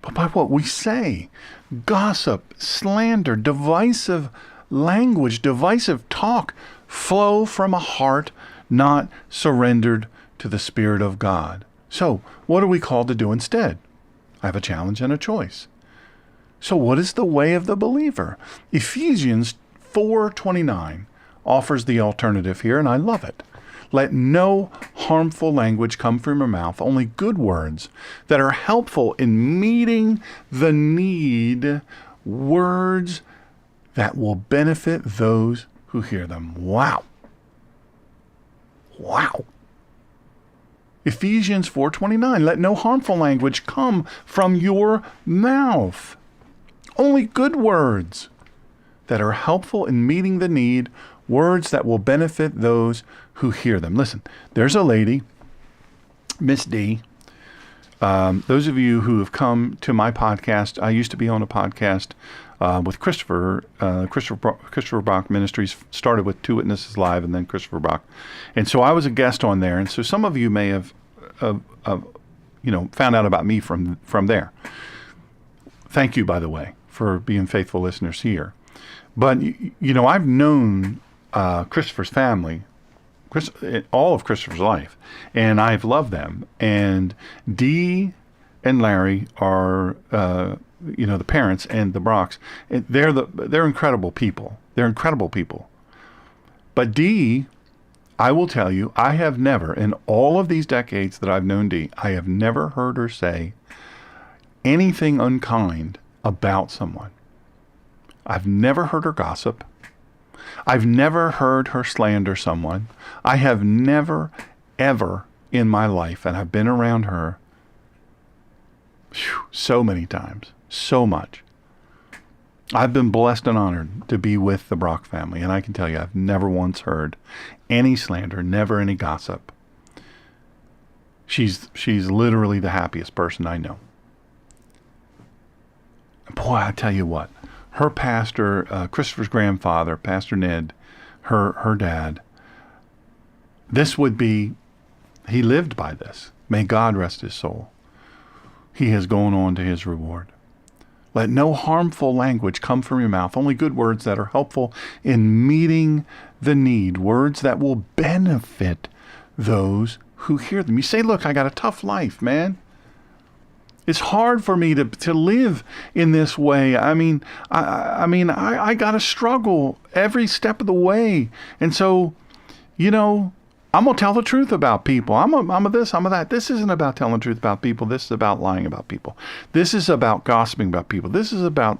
but by what we say. Gossip, slander, divisive language, divisive talk flow from a heart not surrendered to the Spirit of God. So, what are we called to do instead? I have a challenge and a choice. So what is the way of the believer? Ephesians 4:29 offers the alternative here, and I love it. Let no harmful language come from your mouth, only good words that are helpful in meeting the need, words that will benefit those who hear them. Wow. Wow. Ephesians 4:29, let no harmful language come from your mouth. Only good words that are helpful in meeting the need, words that will benefit those who hear them. Listen, there's a lady, Miss D. Those of you who have come to my podcast, I used to be on a podcast with Christopher Brock Ministries, started with Two Witnesses Live and then Christopher Brock. And so I was a guest on there. And so some of you may have found out about me from there. Thank you, by the way, for being faithful listeners here. But, I've known Christopher's family, all of Christopher's life, and I've loved them. And Dee and Larry are, the parents and the Brocks. They're incredible people. They're incredible people. But Dee, I will tell you, I have never, in all of these decades that I've known Dee, I have never heard her say anything unkind about someone. I've never heard her gossip. I've never heard her slander someone. I have never, ever in my life, and I've been around her so many times, so much. I've been blessed and honored to be with the Brock family, and I can tell you I've never once heard any slander, never any gossip. She's literally the happiest person I know. Boy, I tell you what, her pastor, Christopher's grandfather, Pastor Ned, her dad, he lived by this. May God rest his soul. He has gone on to his reward. Let no harmful language come from your mouth, only good words that are helpful in meeting the need, words that will benefit those who hear them. You say, look, I got a tough life, man. It's hard for me to live in this way. I got to struggle every step of the way. And so, I'm going to tell the truth about people. I'm a this, I'm a that. This isn't about telling the truth about people. This is about lying about people. This is about gossiping about people. This is about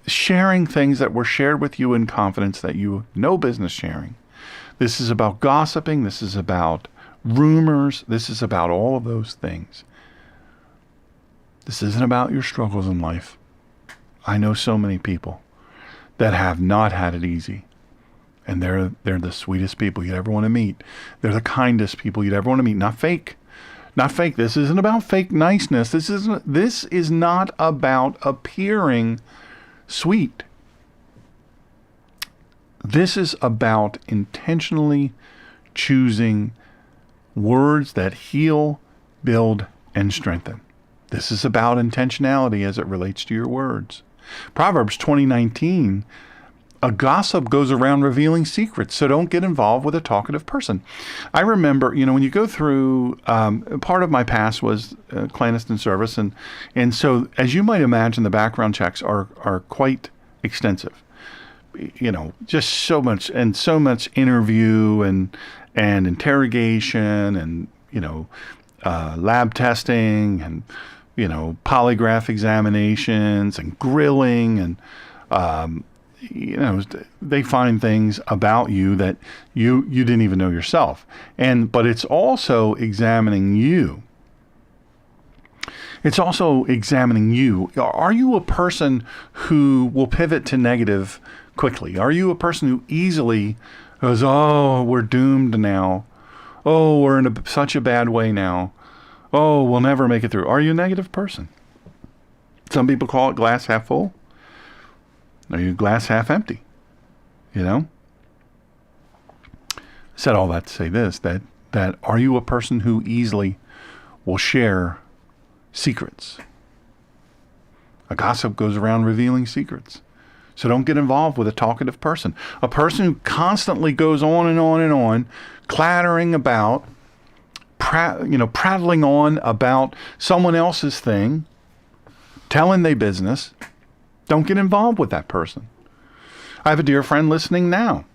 sharing things that were shared with you in confidence that you have no business sharing. This is about gossiping. This is about rumors. This is about all of those things. This isn't about your struggles in life. I know so many people that have not had it easy. And they're the sweetest people you'd ever want to meet. They're the kindest people you'd ever want to meet. Not fake. Not fake. This isn't about fake niceness. This is not about appearing sweet. This is about intentionally choosing words that heal, build, and strengthen. This is about intentionality as it relates to your words. Proverbs 20:19, a gossip goes around revealing secrets, so don't get involved with a talkative person. I remember, when you go through, part of my past was clandestine service, and so as you might imagine, the background checks are quite extensive. Just so much interview and interrogation and lab testing and polygraph examinations and grilling and they find things about you that you didn't even know yourself. But it's also examining you. It's also examining you. Are you a person who will pivot to negative quickly? Are you a person who easily goes, oh, we're doomed now. Oh, we're in such a bad way now. Oh, we'll never make it through. Are you a negative person? Some people call it glass half full. Are you glass half empty? Said all that to say this, that are you a person who easily will share secrets? A gossip goes around revealing secrets. So don't get involved with a talkative person. A person who constantly goes on and on and on, clattering about, prattling on about someone else's thing, telling their business. Don't get involved with that person. I have a dear friend listening now.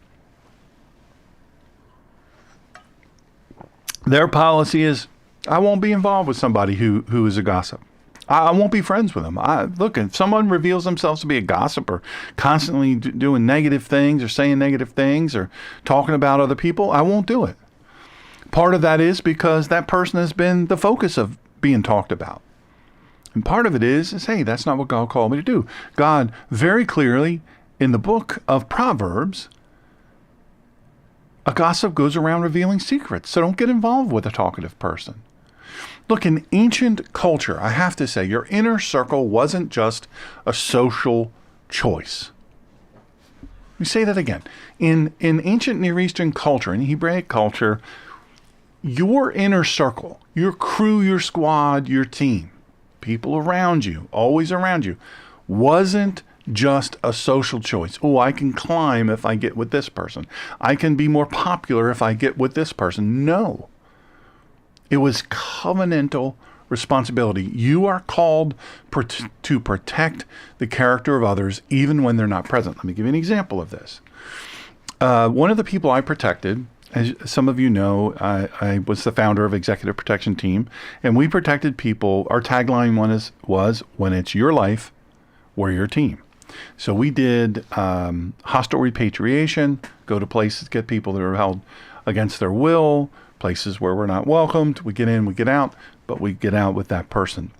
Their policy is, I won't be involved with somebody who is a gossip. I won't be friends with them. Look, if someone reveals themselves to be a gossip or constantly doing negative things or saying negative things or talking about other people, I won't do it. Part of that is because that person has been the focus of being talked about. And part of it is, hey, that's not what God called me to do. God very clearly in the book of Proverbs, a gossip goes around revealing secrets. So don't get involved with a talkative person. Look, in ancient culture, I have to say, your inner circle wasn't just a social choice. Let me say that again. In ancient Near Eastern culture, in Hebraic culture, your inner circle, your crew, your squad, your team, people around you, always around you, wasn't just a social choice. Oh, I can climb if I get with this person. I can be more popular if I get with this person. No. It was covenantal responsibility. You are called to protect the character of others even when they're not present. Let me give you an example of this. One of the people I protected, as some of you know, I was the founder of Executive Protection Team, and we protected people. Our tagline was, when it's your life, we're your team. So we did hostile repatriation, go to places, get people that are held against their will, places where we're not welcomed. We get in, we get out, but we get out with that person.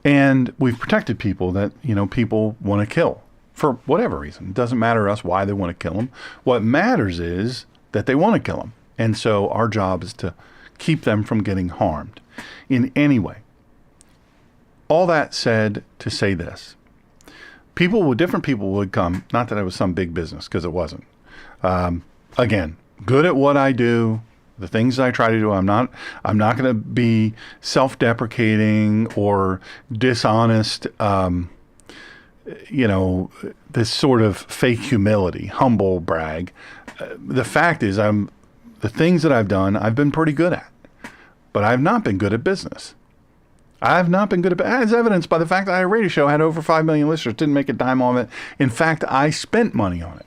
And we've protected people that, people want to kill for whatever reason. It doesn't matter to us why they want to kill them. What matters is that they want to kill them. And so our job is to keep them from getting harmed in any way. All that said to say this. Different people would come, not that it was some big business, because it wasn't. Again, good at what I do, the things that I try to do. I'm not going to be self-deprecating or dishonest, this sort of fake humility, humble brag. The fact is, the things that I've done, I've been pretty good at, but I've not been good at business. I've not been good at, as evidenced by the fact that I had a radio show, had over 5 million listeners, didn't make a dime on it. In fact, I spent money on it.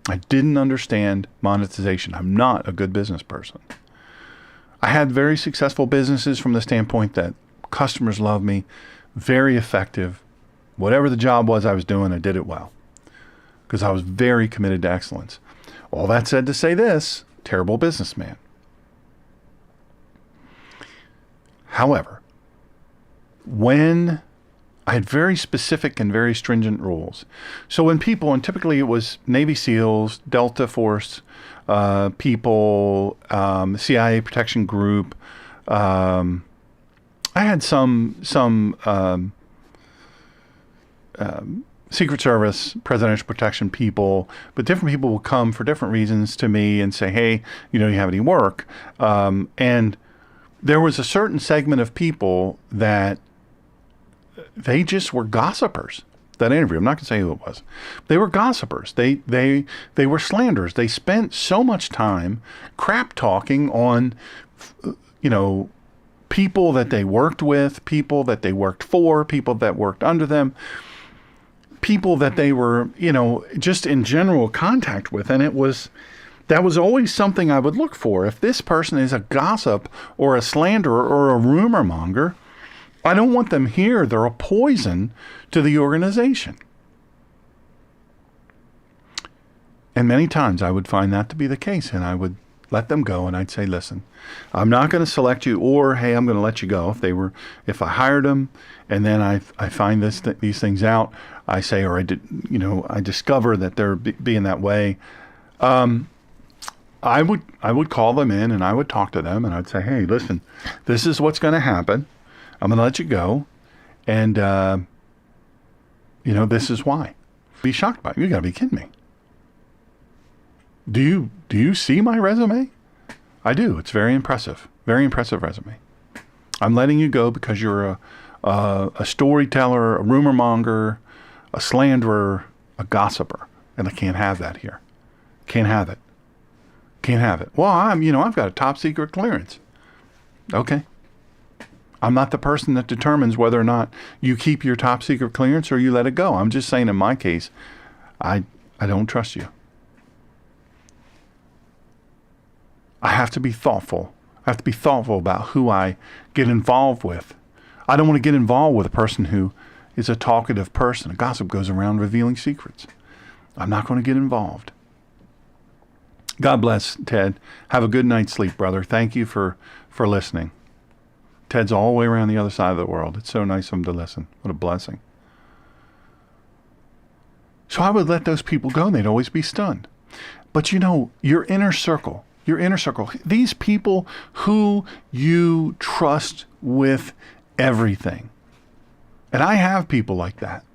I didn't understand monetization. I'm not a good business person. I had very successful businesses from the standpoint that customers love me, very effective. Whatever the job was I was doing, I did it well because I was very committed to excellence. All that said to say this, terrible businessman. However, when I had very specific and very stringent rules. So when people, and typically it was Navy SEALs, Delta Force people, CIA Protection Group. I had some Secret Service, Presidential Protection people, but different people will come for different reasons to me and say, hey, you have any work? And there was a certain segment of people that they just were gossipers. That interview, I'm not going to say who it was. They were gossipers. They were slanderers. They spent so much time crap talking on, people that they worked with, people that they worked for, people that worked under them, people that they were, just in general contact with. And that was always something I would look for. If this person is a gossip or a slanderer or a rumor monger, I don't want them here. They're a poison to the organization. And many times I would find that to be the case, and I would let them go, and I'd say, listen, I'm not going to select you, or, hey, I'm going to let you go. If I hired them, and then I find these things out, I say, or I discover that they're being that way, I would call them in, and I would talk to them, and I'd say, hey, listen, this is what's going to happen. I'm going to let you go. And, this is why. Be shocked by it. You got to be kidding me. Do you see my resume? I do. It's very impressive. Very impressive resume. I'm letting you go because you're a storyteller, a rumor monger, a slanderer, a gossiper. And I can't have that here. Can't have it. Can't have it. Well, I've got a top secret clearance. Okay. I'm not the person that determines whether or not you keep your top secret clearance or you let it go. I'm just saying in my case, I don't trust you. I have to be thoughtful. I have to be thoughtful about who I get involved with. I don't want to get involved with a person who is a talkative person. A gossip goes around revealing secrets. I'm not going to get involved. God bless, Ted. Have a good night's sleep, brother. Thank you for listening. Ted's all the way around the other side of the world. It's so nice of him to listen. What a blessing. So I would let those people go and they'd always be stunned. But your inner circle, these people who you trust with everything. And I have people like that.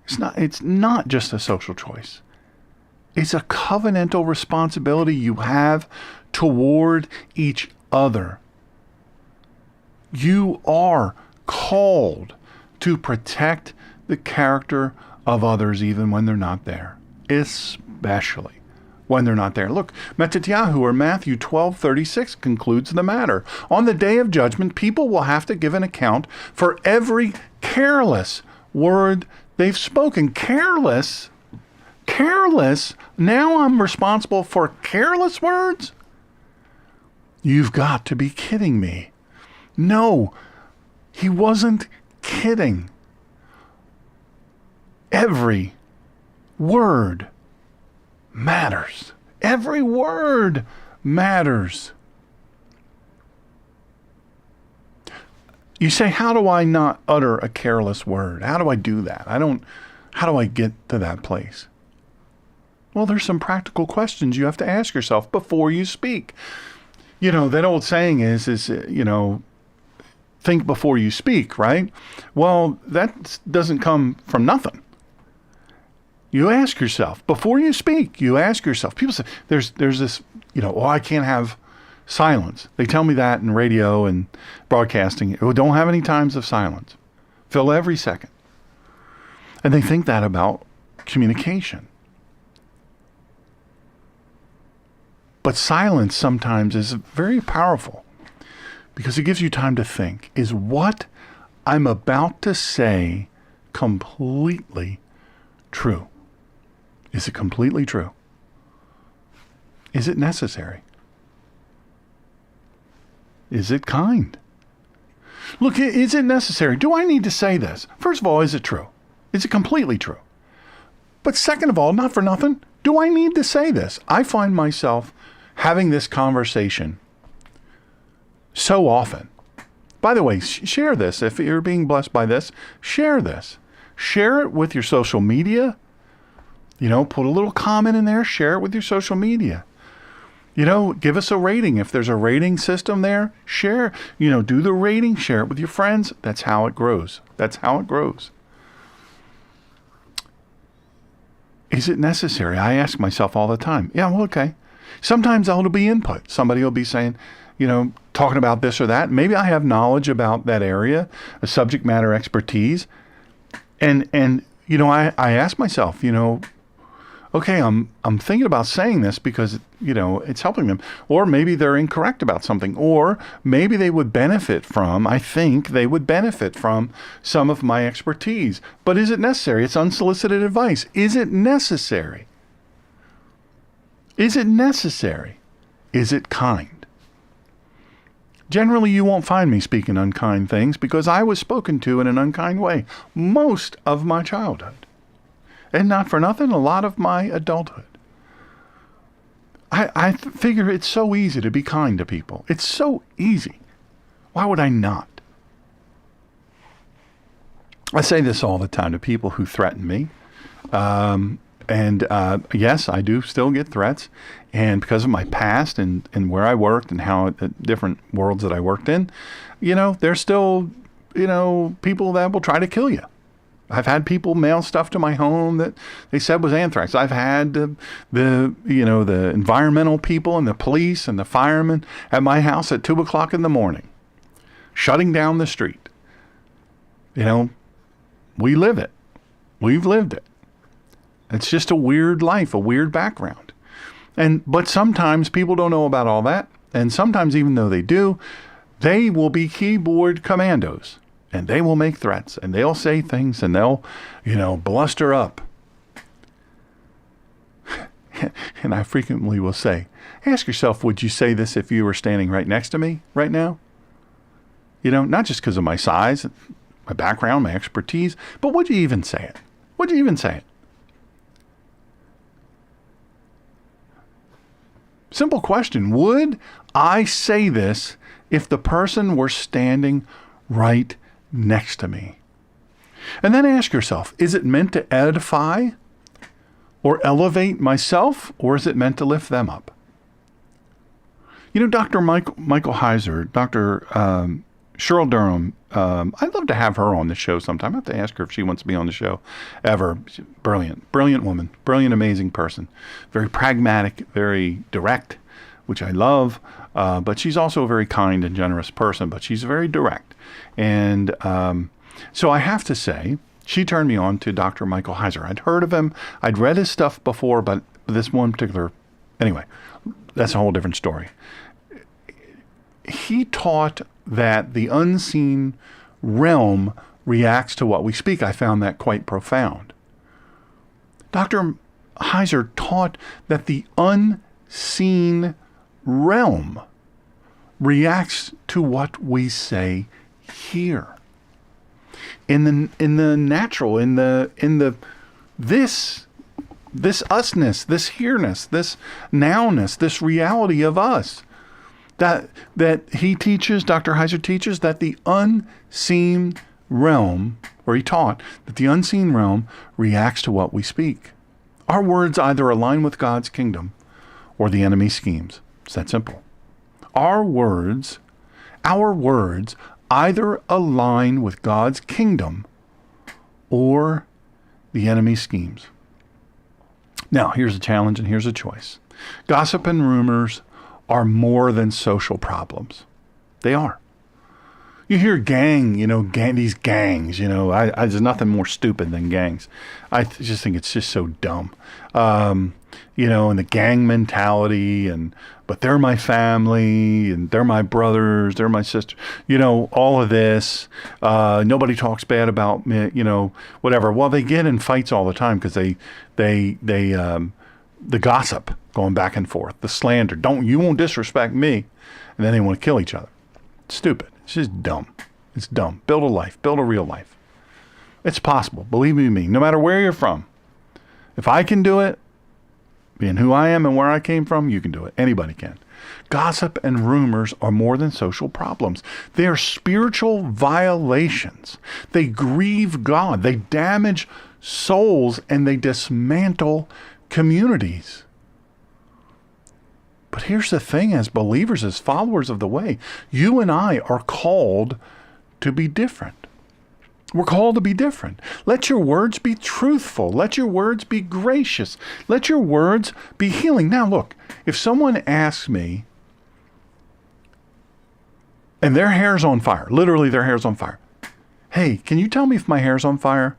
It's not just a social choice. It's a covenantal responsibility you have toward each other. You are called to protect the character of others even when they're not there, especially when they're not there. Look, Mattatyahu or Matthew 12:36 concludes the matter. On the day of judgment, people will have to give an account for every careless word they've spoken. Careless? Now I'm responsible for careless words? You've got to be kidding me. No, he wasn't kidding. Every word matters. Every word matters. You say, how do I not utter a careless word? How do I do that? How do I get to that place? Well, there's some practical questions you have to ask yourself before you speak. That old saying is think before you speak, right? Well, that doesn't come from nothing. You ask yourself before you speak. You ask yourself. People say there's this, I can't have silence. They tell me that in radio and broadcasting. Don't have any times of silence. Fill every second. And they think that about communication. But silence sometimes is very powerful because it gives you time to think. Is what I'm about to say completely true? Is it completely true? Is it necessary? Is it kind? Look, is it necessary? Do I need to say this? First of all, is it true? Is it completely true? But second of all, not for nothing, do I need to say this? I find myself having this conversation so often. By the way, share this. If you're being blessed by this, share this. Share it with your social media. Put a little comment in there. Share it with your social media. Give us a rating. If there's a rating system there, share. Do the rating. Share it with your friends. That's how it grows. Is it necessary? I ask myself all the time. Yeah, well, okay. Sometimes it'll be input. Somebody will be saying, talking about this or that. Maybe I have knowledge about that area, a subject matter expertise. And I ask myself, okay, I'm thinking about saying this because, it's helping them. Or maybe they're incorrect about something. Or maybe they would benefit from, I think they would benefit from some of my expertise. But is it necessary? It's unsolicited advice. Is it necessary? Is it necessary? Is it kind? Generally, you won't find me speaking unkind things because I was spoken to in an unkind way most of my childhood. And not for nothing, a lot of my adulthood. I figure it's so easy to be kind to people. It's so easy. Why would I not? I say this all the time to people who threaten me. Yes, I do still get threats. And because of my past and where I worked and how the different worlds that I worked in, there's still, people that will try to kill you. I've had people mail stuff to my home that they said was anthrax. I've had the environmental people and the police and the firemen at my house at 2:00 in the morning shutting down the street. We live it. We've lived it. It's just a weird life, a weird background. But sometimes people don't know about all that. And sometimes, even though they do, they will be keyboard commandos, and they will make threats, and they'll say things, and they'll, bluster up. And I frequently will say, ask yourself, would you say this if you were standing right next to me right now? Not just because of my size, my background, my expertise, but would you even say it? Would you even say it? Simple question. Would I say this if the person were standing right next to me? And then ask yourself, is it meant to edify or elevate myself, or is it meant to lift them up? Dr. Michael Heiser, Dr. Cheryl Durham, I'd love to have her on the show sometime. I have to ask her if she wants to be on the show ever. She's brilliant woman, brilliant, amazing person. Very pragmatic, very direct, which I love. But she's also a very kind and generous person, but she's very direct. And so I have to say, she turned me on to Dr. Michael Heiser. I'd heard of him. I'd read his stuff before, but this one particular, anyway, that's a whole different story. He taught that the unseen realm reacts to what we speak. I found that quite profound. Dr. Heiser taught that the unseen realm reacts to what we say here. In the natural, in the this usness, this here-ness, this now-ness, this reality of us. That he teaches, Dr. Heiser teaches, that the unseen realm, or he taught that the unseen realm reacts to what we speak. Our words either align with God's kingdom or the enemy's schemes. It's that simple. Our words either align with God's kingdom or the enemy's schemes. Now, here's a challenge and here's a choice. Gossip and rumors are more than social problems. They are. You hear these gangs, there's nothing more stupid than gangs. I just think it's just so dumb. And the gang mentality, but they're my family, and they're my brothers, they're my sister, all of this. Nobody talks bad about me, whatever. Well, they get in fights all the time because the gossip going back and forth, the slander. You won't disrespect me. And then they want to kill each other. It's stupid. It's just dumb. It's dumb. Build a life. Build a real life. It's possible. Believe me, no matter where you're from. If I can do it, being who I am and where I came from, you can do it. Anybody can. Gossip and rumors are more than social problems. They are spiritual violations. They grieve God. They damage souls and they dismantle communities. But here's the thing, as believers, as followers of the way, you and I are called to be different. We're called to be different. Let your words be truthful. Let your words be gracious. Let your words be healing. Now look, if someone asks me, and their hair's on fire, literally their hair's on fire. Hey, can you tell me if my hair's on fire?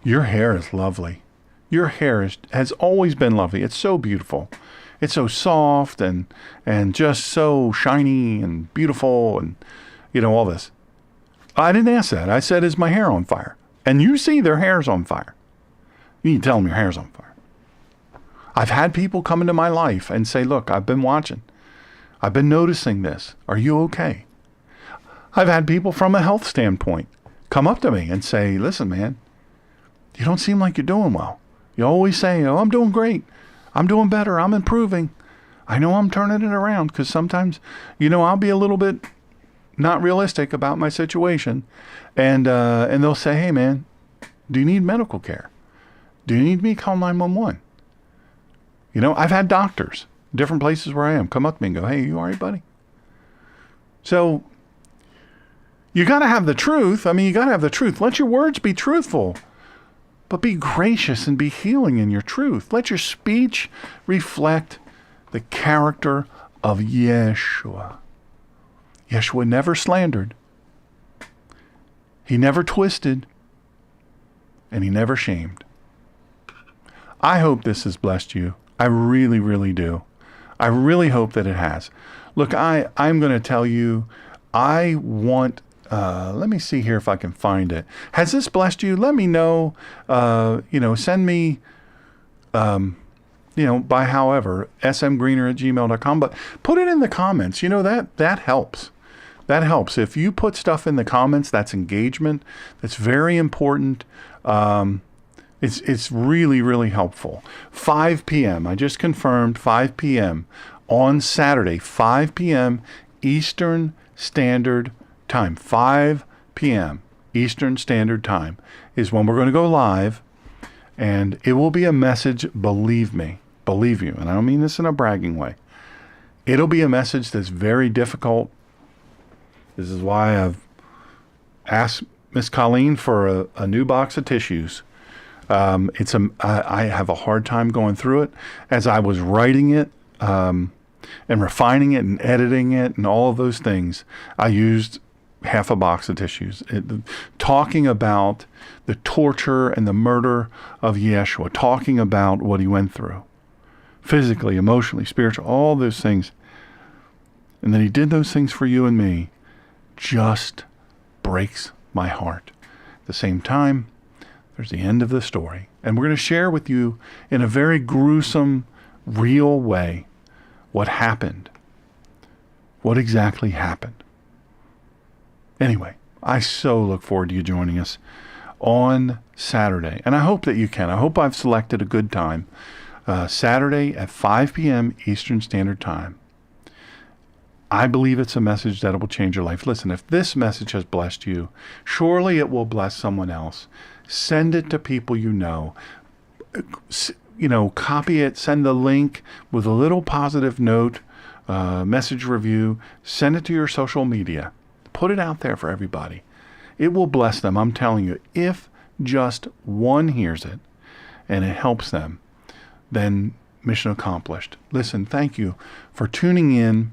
Your hair is lovely. Your hair has always been lovely. It's so beautiful. It's so soft and just so shiny and beautiful and, all this. I didn't ask that. I said, is my hair on fire? And you see their hair's on fire. You can tell them your hair's on fire. I've had people come into my life and say, look, I've been watching. I've been noticing this. Are you okay? I've had people from a health standpoint come up to me and say, listen, man, you don't seem like you're doing well. You always say, oh, I'm doing great. I'm doing better. I'm improving. I know I'm turning it around because sometimes, I'll be a little bit not realistic about my situation. And they'll say, hey, man, do you need medical care? Do you need me to call 911? I've had doctors, different places where I am, come up to me and go, hey, you all right, buddy? So you got to have the truth. You got to have the truth. Let your words be truthful. But be gracious and be healing in your truth. Let your speech reflect the character of Yeshua. Yeshua never slandered. He never twisted, and he never shamed. I hope this has blessed you. I really, really do. I really hope that it has. Look, I'm going to tell you, I want, let me see here if I can find it. Has this blessed you? Let me know, send me, by however, smgreener@gmail.com, but put it in the comments. That helps. That helps. If you put stuff in the comments, that's engagement. That's very important. It's really, really helpful. 5 p.m. I just confirmed 5 p.m. on Saturday, 5 p.m. Eastern Standard Time. 5 p.m. Eastern Standard Time is when we're going to go live, and it will be a message, believe me, believe you, and I don't mean this in a bragging way. It'll be a message that's very difficult. This is why I've asked Miss Colleen for a new box of tissues. I have a hard time going through it. As I was writing it and refining it and editing it and all of those things, I used half a box of tissues. Talking about the torture and the murder of Yeshua, talking about what he went through, physically, emotionally, spiritually, all those things. And that he did those things for you and me just breaks my heart. At the same time, there's the end of the story. And we're going to share with you in a very gruesome, real way what happened. What exactly happened. Anyway, I so look forward to you joining us on Saturday. And I hope that you can. I hope I've selected a good time. Saturday at 5 p.m. Eastern Standard Time. I believe it's a message that will change your life. Listen, if this message has blessed you, surely it will bless someone else. Send it to people you know. Copy it, send the link with a little positive note, message review. Send it to your social media. Put it out there for everybody. It will bless them. I'm telling you, if just one hears it and it helps them, then mission accomplished. Listen, thank you for tuning in.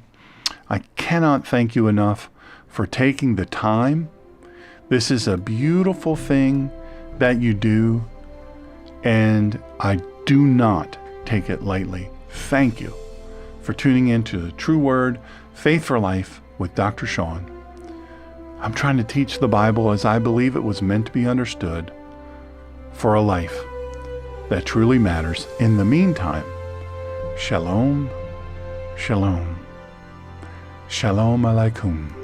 I cannot thank you enough for taking the time. This is a beautiful thing that you do, and I do not take it lightly. Thank you for tuning in to the True Word, Faith for Life with Dr. Shawn. I'm trying to teach the Bible as I believe it was meant to be understood for a life that truly matters. In the meantime, shalom, shalom. Shalom alaikum.